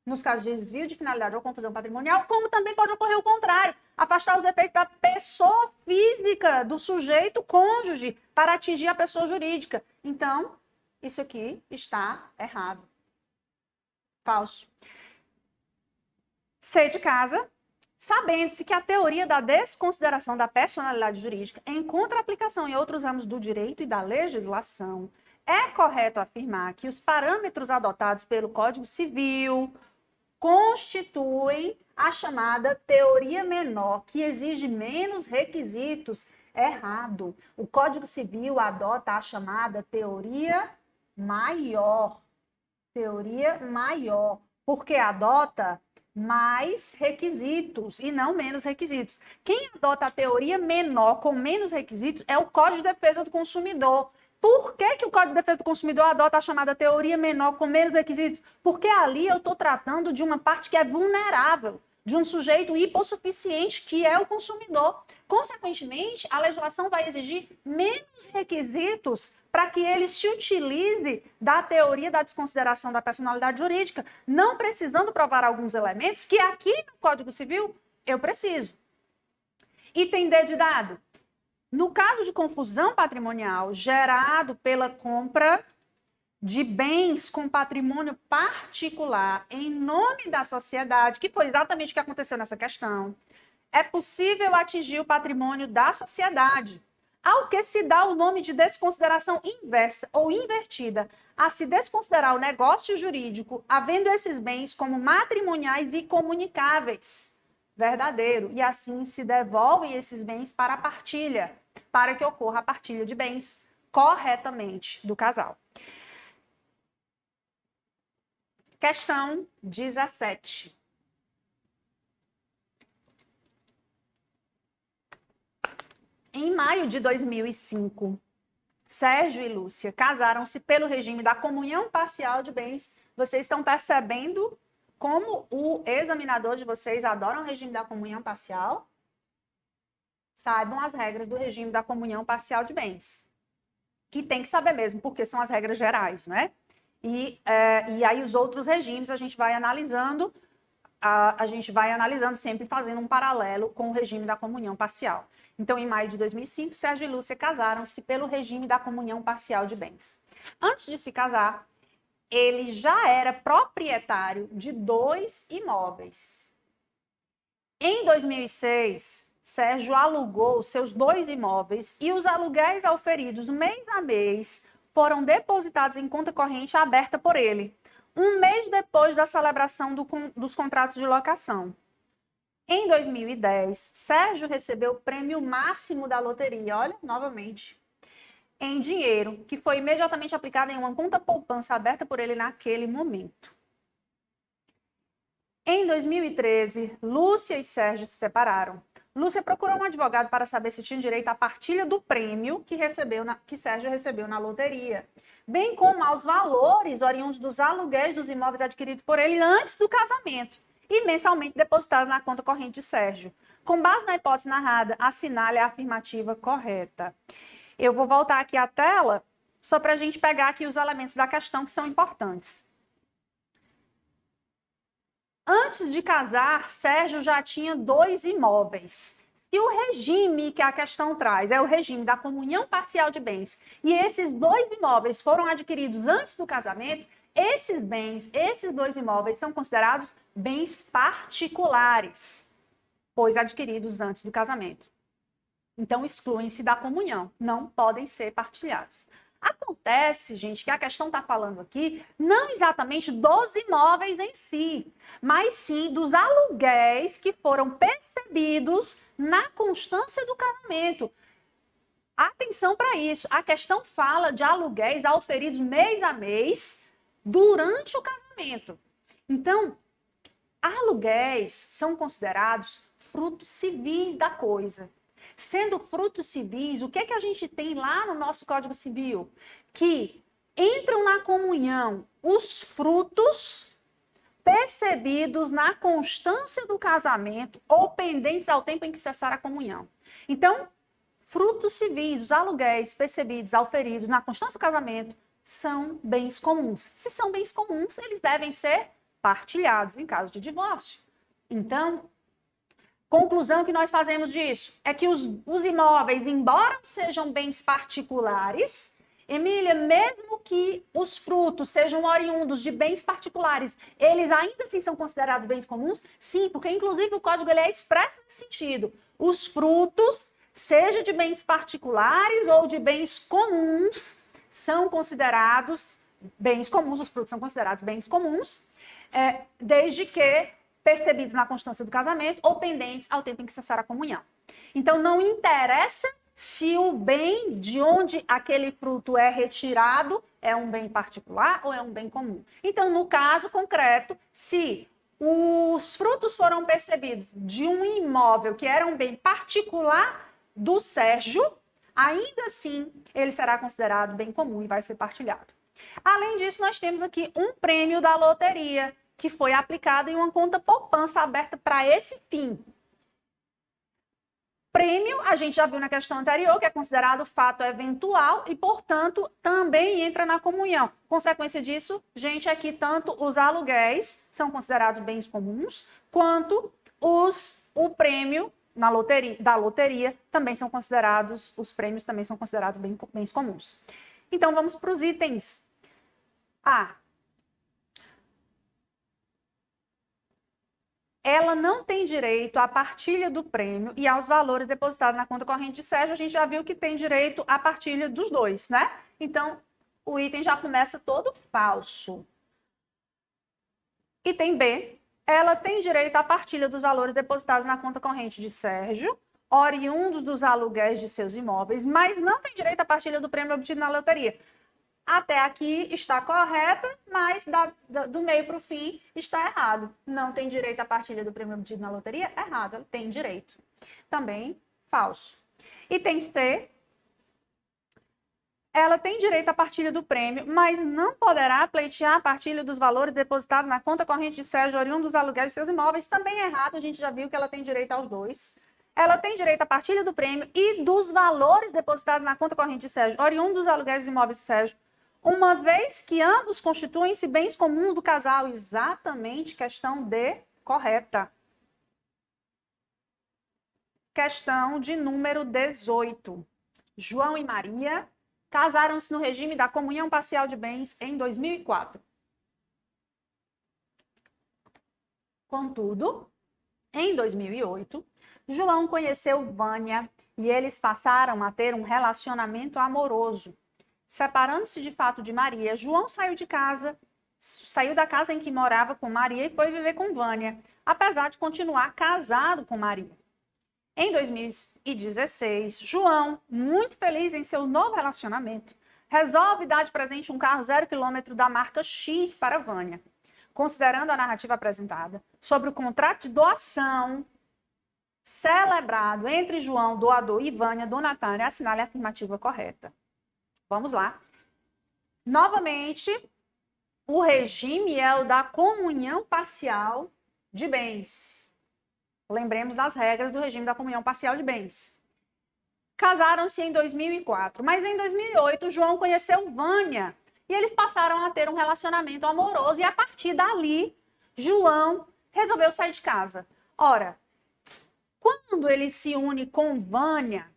nos casos de desvio de finalidade ou confusão patrimonial, como também pode ocorrer o contrário, afastar os efeitos da pessoa física, do sujeito cônjuge, para atingir a pessoa jurídica. Então, isso aqui está errado. Falso. C de casa, sabendo-se que a teoria da desconsideração da personalidade jurídica encontra aplicação em outros ramos do direito e da legislação, é correto afirmar que os parâmetros adotados pelo Código Civil constituem a chamada teoria menor, que exige menos requisitos. Errado. O Código Civil adota a chamada teoria maior. Teoria maior, porque adota mais requisitos e não menos requisitos. Quem adota a teoria menor com menos requisitos é o Código de Defesa do Consumidor. Por que o Código de Defesa do Consumidor adota a chamada teoria menor com menos requisitos? Porque ali eu estou tratando de uma parte que é vulnerável, de um sujeito hipossuficiente, que é o consumidor. Consequentemente, a legislação vai exigir menos requisitos para que ele se utilize da teoria da desconsideração da personalidade jurídica, não precisando provar alguns elementos que aqui no Código Civil eu preciso. Item D de dado. No caso de confusão patrimonial gerado pela compra de bens com patrimônio particular em nome da sociedade, que foi exatamente o que aconteceu nessa questão, é possível atingir o patrimônio da sociedade, ao que se dá o nome de desconsideração inversa ou invertida, a se desconsiderar o negócio jurídico, havendo esses bens como matrimoniais e comunicáveis. Verdadeiro. E assim se devolvem esses bens para a partilha, para que ocorra a partilha de bens corretamente do casal. Questão 17. Em maio de 2005, Sérgio e Lúcia casaram-se pelo regime da comunhão parcial de bens. Vocês estão percebendo como o examinador de vocês adora o regime da comunhão parcial? Saibam as regras do regime da comunhão parcial de bens. Que tem que saber mesmo, porque são as regras gerais, né? E aí os outros regimes a gente vai analisando, sempre fazendo um paralelo com o regime da comunhão parcial. Então, em maio de 2005, Sérgio e Lúcia casaram-se pelo regime da comunhão parcial de bens. Antes de se casar, ele já era proprietário de 2 imóveis. Em 2006, Sérgio alugou seus 2 imóveis e os aluguéis auferidos mês a mês foram depositados em conta corrente aberta por ele, um mês depois da celebração dos contratos de locação. Em 2010, Sérgio recebeu o prêmio máximo da loteria, olha, novamente, em dinheiro, que foi imediatamente aplicado em uma conta poupança aberta por ele naquele momento. Em 2013, Lúcia e Sérgio se separaram. Lúcia procurou um advogado para saber se tinha direito à partilha do prêmio que Sérgio recebeu na loteria, bem como aos valores oriundos dos aluguéis dos imóveis adquiridos por ele antes do casamento e mensalmente depositados na conta corrente de Sérgio. Com base na hipótese narrada, assinale a afirmativa correta. Eu vou voltar aqui à tela só para a gente pegar aqui os elementos da questão que são importantes. Antes de casar, Sérgio já tinha 2 imóveis. Se o regime que a questão traz é o regime da comunhão parcial de bens e esses 2 imóveis foram adquiridos antes do casamento, esses bens, esses 2 imóveis são considerados bens particulares, pois adquiridos antes do casamento. Então, excluem-se da comunhão, não podem ser partilhados. Acontece, gente, que a questão está falando aqui não exatamente dos imóveis em si, mas sim dos aluguéis que foram percebidos na constância do casamento. Atenção para isso, a questão fala de aluguéis auferidos mês a mês durante o casamento. Então, aluguéis são considerados frutos civis da coisa. Sendo frutos civis, o que a gente tem lá no nosso Código Civil? Que entram na comunhão os frutos percebidos na constância do casamento ou pendentes ao tempo em que cessar a comunhão. Então, frutos civis, os aluguéis percebidos, auferidos na constância do casamento, são bens comuns. Se são bens comuns, eles devem ser partilhados em caso de divórcio. Então, conclusão que nós fazemos disso é que os imóveis, embora sejam bens particulares, Emília, mesmo que os frutos sejam oriundos de bens particulares, eles ainda assim são considerados bens comuns? Sim, porque inclusive o código ele é expresso nesse sentido. Os frutos, seja de bens particulares ou de bens comuns, são considerados bens comuns, os frutos são considerados bens comuns, desde que percebidos na constância do casamento ou pendentes ao tempo em que cessar a comunhão. Então, não interessa se o bem de onde aquele fruto é retirado é um bem particular ou é um bem comum. Então, no caso concreto, se os frutos foram percebidos de um imóvel que era um bem particular do Sérgio, ainda assim, ele será considerado bem comum e vai ser partilhado. Além disso, nós temos aqui um prêmio da loteria, que foi aplicado em uma conta poupança aberta para esse fim. Prêmio, a gente já viu na questão anterior, que é considerado fato eventual e, portanto, também entra na comunhão. Consequência disso, gente, é que tanto os aluguéis são considerados bens comuns, quanto o prêmio da loteria também são considerados, os prêmios também são considerados bens comuns. Então, vamos para os itens. ela não tem direito à partilha do prêmio e aos valores depositados na conta corrente de Sérgio. A gente já viu que tem direito à partilha dos dois, né? Então, o item já começa todo falso. Item B, ela tem direito à partilha dos valores depositados na conta corrente de Sérgio, oriundos dos aluguéis de seus imóveis, mas não tem direito à partilha do prêmio obtido na loteria. Até aqui está correta, mas do meio para o fim está errado. Não tem direito à partilha do prêmio obtido na loteria? Errado, ela tem direito. Também falso. Item C, ela tem direito à partilha do prêmio, mas não poderá pleitear a partilha dos valores depositados na conta corrente de Sérgio, oriundo dos aluguéis de seus imóveis. Também é errado, a gente já viu que ela tem direito aos dois. Ela tem direito à partilha do prêmio e dos valores depositados na conta corrente de Sérgio, oriundo dos aluguéis dos imóveis de Sérgio, uma vez que ambos constituem-se bens comuns do casal. Exatamente, questão D, correta. Questão de número 18. João e Maria casaram-se no regime da comunhão parcial de bens em 2004. Contudo, em 2008, João conheceu Vânia e eles passaram a ter um relacionamento amoroso. Separando-se de fato de Maria, João saiu da casa em que morava com Maria e foi viver com Vânia, apesar de continuar casado com Maria. Em 2016, João, muito feliz em seu novo relacionamento, resolve dar de presente um carro 0 km da marca X para Vânia. Considerando a narrativa apresentada sobre o contrato de doação celebrado entre João, doador, e Vânia, donatária, assinale a afirmativa correta. Vamos lá. Novamente, o regime é o da comunhão parcial de bens. Lembremos das regras do regime da comunhão parcial de bens. Casaram-se em 2004, mas em 2008 João conheceu Vânia e eles passaram a ter um relacionamento amoroso e a partir dali João resolveu sair de casa. Ora, quando ele se une com Vânia,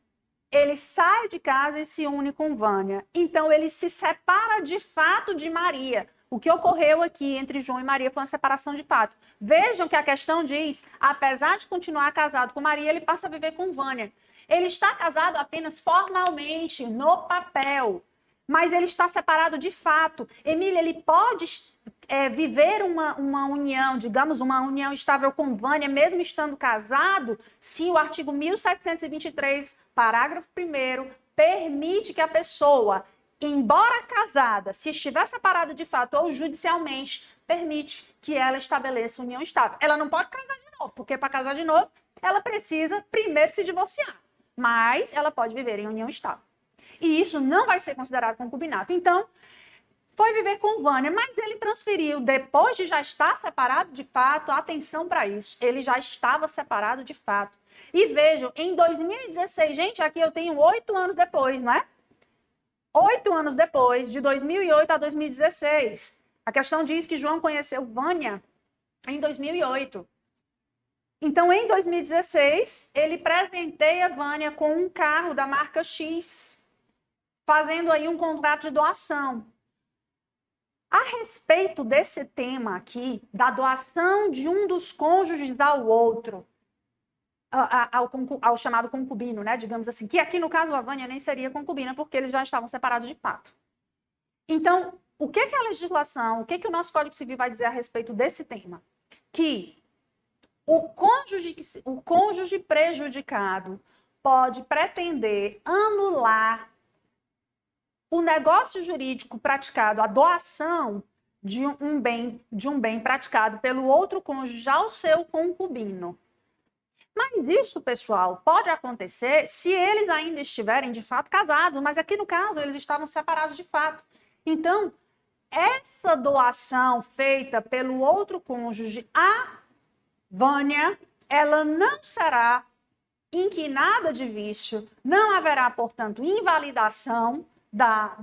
ele sai de casa e se une com Vânia. Então, ele se separa de fato de Maria. O que ocorreu aqui entre João e Maria foi uma separação de fato. Vejam que a questão diz, apesar de continuar casado com Maria, ele passa a viver com Vânia. Ele está casado apenas formalmente, no papel, mas ele está separado de fato. Emília, ele pode viver uma união, digamos, uma união estável com Vânia, mesmo estando casado, se o artigo 1723, parágrafo 1º, permite que a pessoa, embora casada, se estiver separada de fato ou judicialmente, permite que ela estabeleça união estável. Ela não pode casar de novo, porque para casar de novo, ela precisa primeiro se divorciar, mas ela pode viver em união estável. E isso não vai ser considerado concubinato. Então, foi viver com Vânia, mas ele transferiu, depois de já estar separado de fato, atenção para isso, ele já estava separado de fato. E vejam, em 2016, gente, aqui eu tenho 8 anos depois, não é? 8 anos depois, de 2008 a 2016. A questão diz que João conheceu Vânia em 2008. Então, em 2016, ele presenteia Vânia com um carro da marca X, fazendo aí um contrato de doação. A respeito desse tema aqui, da doação de um dos cônjuges ao outro, ao chamado concubino, né? Digamos assim, que aqui no caso a Vânia nem seria concubina, porque eles já estavam separados de fato. Então, o que a legislação, o que o nosso Código Civil vai dizer a respeito desse tema? Que o cônjuge prejudicado pode pretender anular o negócio jurídico praticado, a doação de um bem praticado pelo outro cônjuge ao seu concubino. Mas isso, pessoal, pode acontecer se eles ainda estiverem de fato casados, mas aqui no caso eles estavam separados de fato. Então, essa doação feita pelo outro cônjuge a Vânia, ela não será inquinada de vício, não haverá, portanto, invalidação da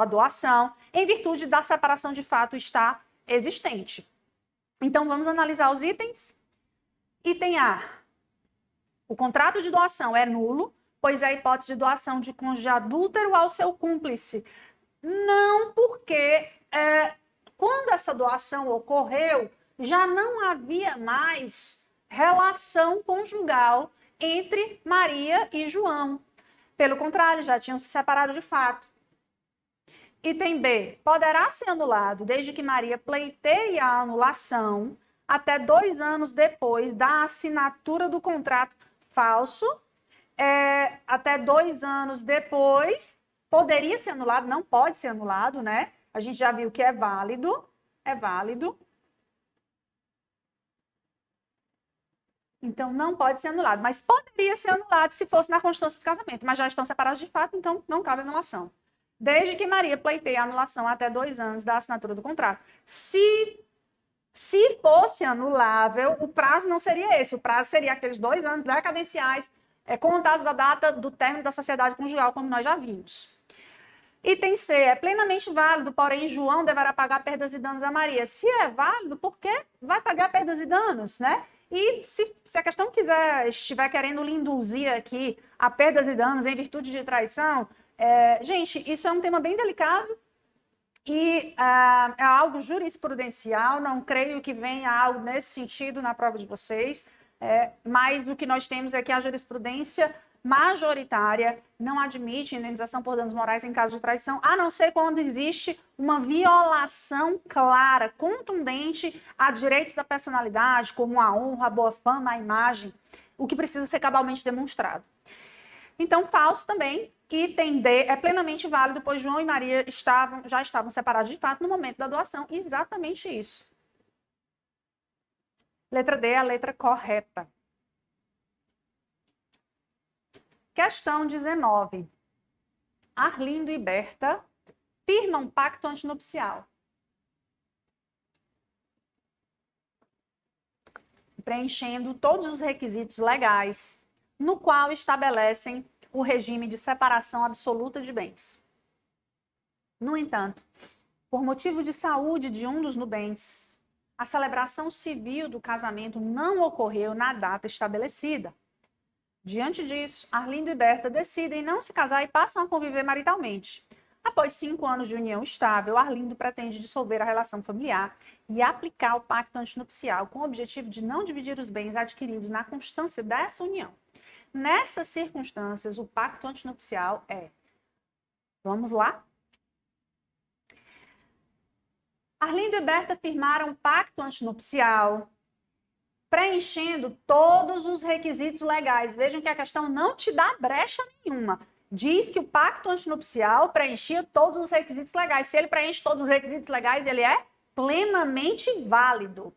doação, em virtude da separação de fato estar existente. Então, vamos analisar os itens. Item A. O contrato de doação é nulo, pois é a hipótese de doação de cônjuge adúltero ao seu cúmplice. Não, porque quando essa doação ocorreu, já não havia mais relação conjugal entre Maria e João. Pelo contrário, já tinham se separado de fato. Item B. Poderá ser anulado desde que Maria pleiteie a anulação até 2 anos depois da assinatura do contrato falso. Até 2 anos depois, poderia ser anulado, não pode ser anulado, né? A gente já viu que é válido. É válido. Então, não pode ser anulado. Mas poderia ser anulado se fosse na constância do casamento. Mas já estão separados de fato, então não cabe anulação. Desde que Maria pleiteie a anulação até 2 anos da assinatura do contrato. Se fosse anulável, o prazo não seria esse. O prazo seria aqueles 2 anos decadenciais, contados da data do término da sociedade conjugal, como nós já vimos. Item C. É plenamente válido, porém João deverá pagar perdas e danos a Maria. Se é válido, por que vai pagar perdas e danos, né? E se a questão estiver querendo lhe induzir aqui a perdas e danos em virtude de traição, gente, isso é um tema bem delicado e é algo jurisprudencial, não creio que venha algo nesse sentido na prova de vocês, mas o que nós temos é que a jurisprudência majoritária não admite indenização por danos morais em caso de traição, a não ser quando existe uma violação clara, contundente a direitos da personalidade, como a honra, a boa fama, a imagem, o que precisa ser cabalmente demonstrado. Então, falso também. Item D é plenamente válido, pois João e Maria já estavam separados de fato no momento da doação. Exatamente isso. Letra D é a letra correta. Questão 19. Arlindo e Berta firmam pacto antinupcial, preenchendo todos os requisitos legais, no qual estabelecem o regime de separação absoluta de bens. No entanto, por motivo de saúde de um dos nubentes, a celebração civil do casamento não ocorreu na data estabelecida. Diante disso, Arlindo e Berta decidem não se casar e passam a conviver maritalmente. Após 5 anos de união estável, Arlindo pretende dissolver a relação familiar e aplicar o pacto antinupcial com o objetivo de não dividir os bens adquiridos na constância dessa união. Nessas circunstâncias, o pacto antinupcial Vamos lá? Arlindo e Berta firmaram um pacto antinupcial, preenchendo todos os requisitos legais. Vejam que a questão não te dá brecha nenhuma. Diz que o pacto antinupcial preenchia todos os requisitos legais. Se ele preenche todos os requisitos legais, ele é plenamente válido.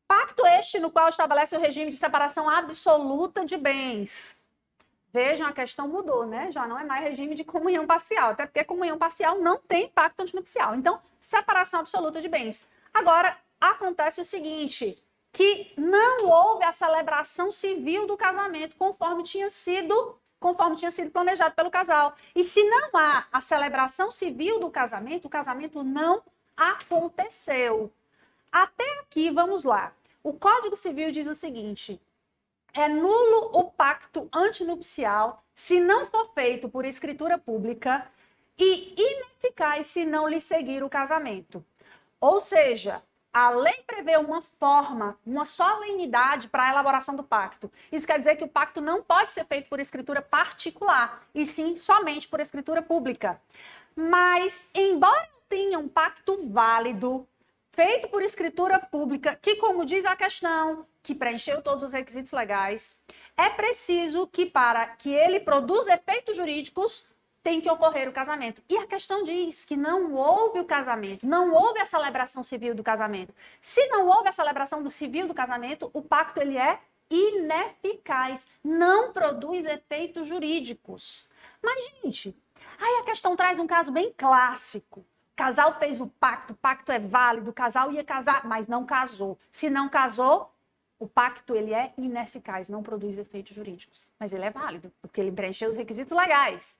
Pacto este no qual estabelece o regime de separação absoluta de bens. Vejam, a questão mudou, né? Já não é mais regime de comunhão parcial, até porque comunhão parcial não tem pacto antinupcial. Então, separação absoluta de bens. Agora, acontece o seguinte, que não houve a celebração civil do casamento conforme tinha sido planejado pelo casal. E se não há a celebração civil do casamento, o casamento não aconteceu. Até aqui, vamos lá. O Código Civil diz o seguinte: é nulo o pacto antinupcial se não for feito por escritura pública e ineficaz se não lhe seguir o casamento. Ou seja, a lei prevê uma forma, uma solenidade para a elaboração do pacto. Isso quer dizer que o pacto não pode ser feito por escritura particular, e sim somente por escritura pública. Mas, embora tenha um pacto válido, feito por escritura pública, que, como diz a questão, que preencheu todos os requisitos legais, é preciso que, para que ele produza efeitos jurídicos, tem que ocorrer o casamento. E a questão diz que não houve o casamento, não houve a celebração civil do casamento. Se não houve a celebração civil do casamento, o pacto ele é ineficaz, não produz efeitos jurídicos. Mas, gente, aí a questão traz um caso bem clássico. O casal fez o pacto é válido, o casal ia casar, mas não casou. Se não casou, o pacto ele é ineficaz, não produz efeitos jurídicos. Mas ele é válido, porque ele preencheu os requisitos legais.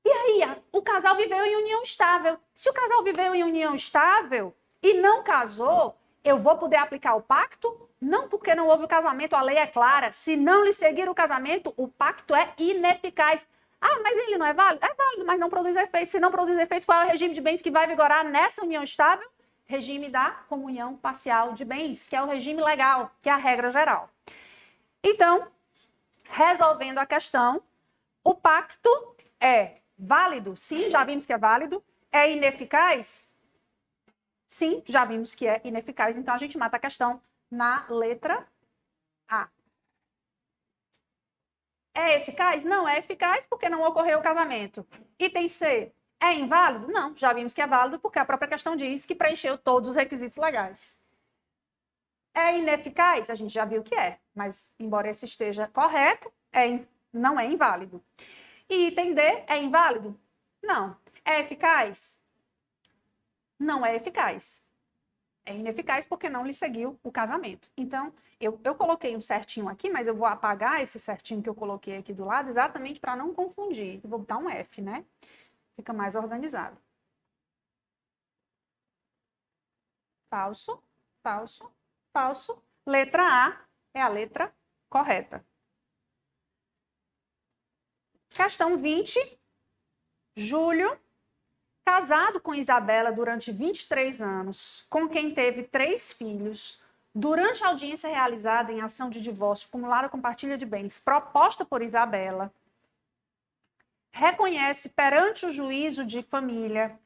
E aí, o casal viveu em união estável. Se o casal viveu em união estável e não casou, eu vou poder aplicar o pacto? Não, porque não houve o casamento, a lei é clara. Se não lhe seguir o casamento, o pacto é ineficaz. Ah, mas ele não é válido? É válido, mas não produz efeitos. Se não produz efeitos, qual é o regime de bens que vai vigorar nessa união estável? regime da comunhão parcial de bens, que é o regime legal, que é a regra geral. Então, resolvendo a questão, o pacto é válido? Sim, já vimos que é válido. É ineficaz? Sim, já vimos que é ineficaz. Então, a gente mata a questão na letra A. É eficaz? Não é eficaz porque não ocorreu o casamento. Item C. É inválido? Não, já vimos que é válido porque a própria questão diz que preencheu todos os requisitos legais. É ineficaz? A gente já viu que é, mas embora esse esteja correto, não é inválido. E item D, é inválido? Não. É eficaz? Não é eficaz. É ineficaz porque não lhe seguiu o casamento. Então, eu coloquei um certinho aqui, mas eu vou apagar esse certinho que eu coloquei aqui do lado, exatamente para não confundir. Eu vou botar um F, né? Fica mais organizado. Falso, falso, falso. Letra A é a letra correta. Questão 20. Júlio, casado com Isabela durante 23 anos, com quem teve 3 filhos, durante a audiência realizada em ação de divórcio acumulada com partilha de bens proposta por Isabela, reconhece perante o juízo de família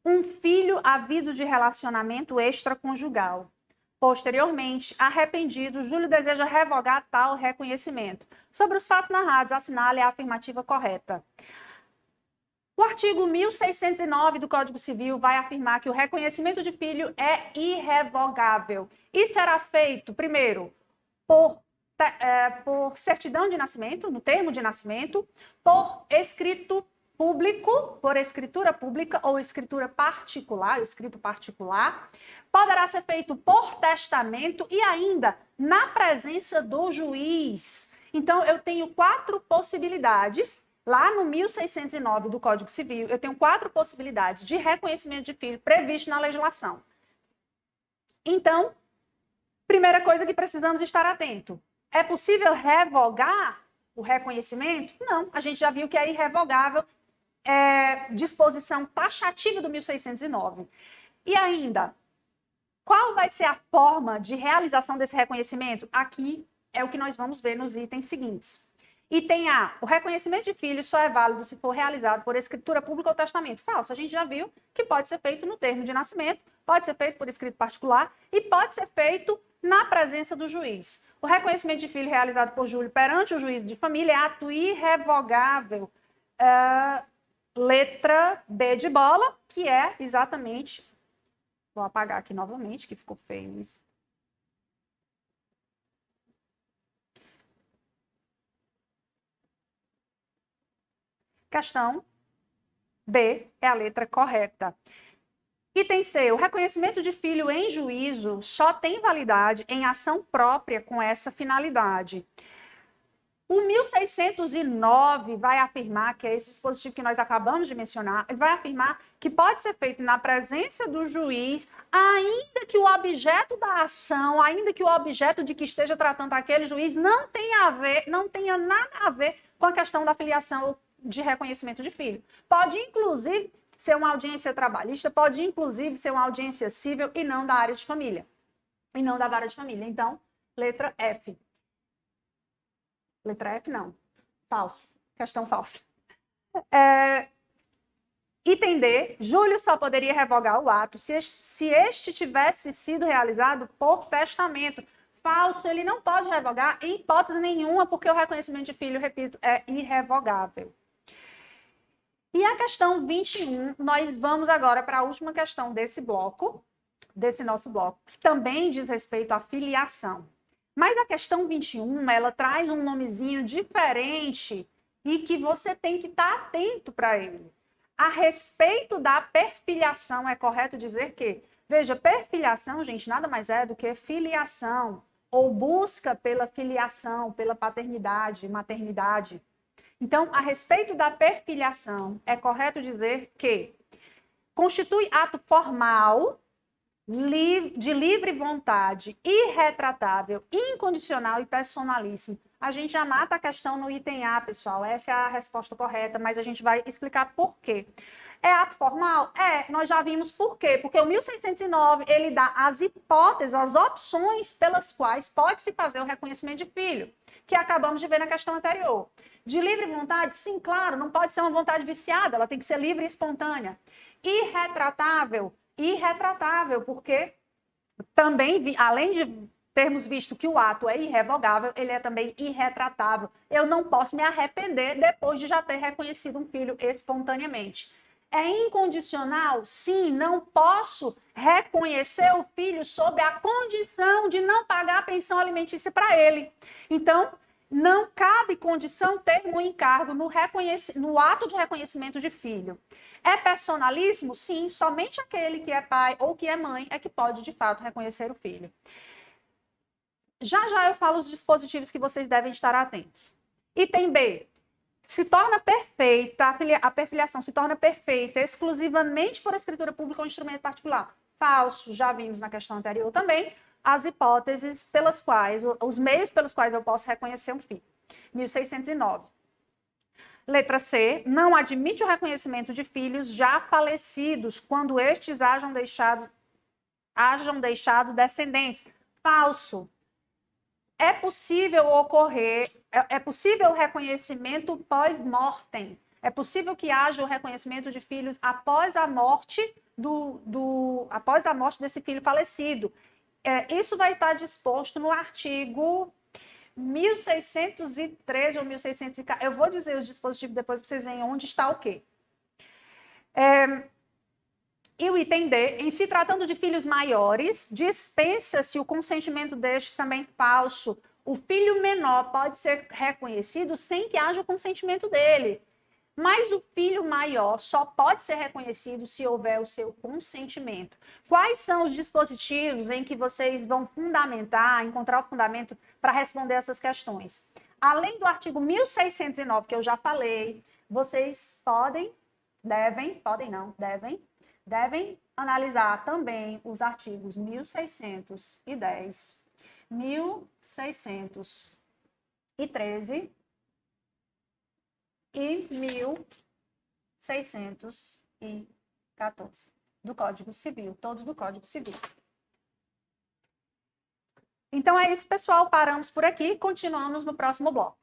um filho havido de relacionamento extraconjugal. Posteriormente, arrependido, Júlio deseja revogar tal reconhecimento. Sobre os fatos narrados, assinale a afirmativa correta. O artigo 1609 do Código Civil vai afirmar que o reconhecimento de filho é irrevogável e será feito, primeiro, por certidão de nascimento, no termo de nascimento, por escrito público, por escritura pública ou escritura particular, escrito particular, poderá ser feito por testamento e ainda na presença do juiz. Então, eu tenho 4 possibilidades. Lá no 1609 do Código Civil, eu tenho 4 possibilidades de reconhecimento de filho previsto na legislação. Então, primeira coisa que precisamos estar atento. É possível revogar o reconhecimento? Não, a gente já viu que é irrevogável, disposição taxativa do 1609. E ainda, qual vai ser a forma de realização desse reconhecimento? Aqui é o que nós vamos ver nos itens seguintes. Item A, o reconhecimento de filho só é válido se for realizado por escritura pública ou testamento. Falso. A gente já viu que pode ser feito no termo de nascimento, pode ser feito por escrito particular e pode ser feito na presença do juiz. O reconhecimento de filho realizado por Júlio perante o juiz de família é ato irrevogável. Letra B de bola, que é exatamente... Vou apagar aqui novamente, que ficou feio isso. Questão B é a letra correta. Item C, o reconhecimento de filho em juízo só tem validade em ação própria com essa finalidade. O 1609 vai afirmar, que é esse dispositivo que nós acabamos de mencionar, ele vai afirmar que pode ser feito na presença do juiz, ainda que o objeto da ação, ainda que o objeto de que esteja tratando aquele juiz não tenha nada a ver com a questão da filiação de reconhecimento de filho. Pode, inclusive, ser uma audiência trabalhista, pode, inclusive, ser uma audiência civil e não da área de família. E não da vara de família. Então, letra F. Letra F, não. Falso. Questão falsa. Item D, Júlio só poderia revogar o ato se este tivesse sido realizado por testamento. Falso, ele não pode revogar em hipótese nenhuma, porque o reconhecimento de filho, repito, é irrevogável. E a questão 21, nós vamos agora para a última questão desse bloco, desse nosso bloco, que também diz respeito à filiação. Mas a questão 21, ela traz um nomezinho diferente e que você tem que estar atento para ele. A respeito da perfiliação, é correto dizer que, veja, perfiliação, gente, nada mais é do que filiação ou busca pela filiação, pela paternidade, maternidade. Então, a respeito da perfiliação, é correto dizer que constitui ato formal, de livre vontade, irretratável, incondicional e personalíssimo. A gente já mata a questão no item A, pessoal. Essa é a resposta correta, mas a gente vai explicar por quê. É ato formal? É, nós já vimos por quê. Porque o 1609, ele dá as hipóteses, as opções pelas quais pode-se fazer o reconhecimento de filho, que acabamos de ver na questão anterior. De livre vontade? Sim, claro, não pode ser uma vontade viciada, ela tem que ser livre e espontânea. Irretratável? Irretratável, porque também, além de termos visto que o ato é irrevogável, ele é também irretratável. Eu não posso me arrepender depois de já ter reconhecido um filho espontaneamente. É incondicional? Sim, não posso reconhecer o filho sob a condição de não pagar a pensão alimentícia para ele. Então, não cabe condição, termo, encargo no ato de reconhecimento de filho. É personalíssimo? Sim, somente aquele que é pai ou que é mãe é que pode, de fato, reconhecer o filho. Já já eu falo os dispositivos que vocês devem estar atentos. Item B. Se torna perfeita, a perfiliação se torna perfeita exclusivamente por escritura pública ou instrumento particular. Falso, já vimos na questão anterior também, as hipóteses pelas quais, os meios pelos quais eu posso reconhecer um filho. 1609. Letra C, não admite o reconhecimento de filhos já falecidos quando estes hajam deixado descendentes. Falso. É possível o reconhecimento pós-mortem. É possível que haja o reconhecimento de filhos após a morte após a morte desse filho falecido. Isso vai estar disposto no artigo 1613 ou 1614. Eu vou dizer os dispositivos depois para vocês verem onde está o quê. E o item D, em se tratando de filhos maiores, dispensa-se o consentimento destes também falso. O filho menor pode ser reconhecido sem que haja o consentimento dele. Mas o filho maior só pode ser reconhecido se houver o seu consentimento. Quais são os dispositivos em que vocês vão encontrar o fundamento para responder essas questões? Além do artigo 1609, que eu já falei, vocês devem analisar também os artigos 1610, 1613 e 1614 do Código Civil, todos do Código Civil. Então é isso, pessoal. Paramos por aqui e continuamos no próximo bloco.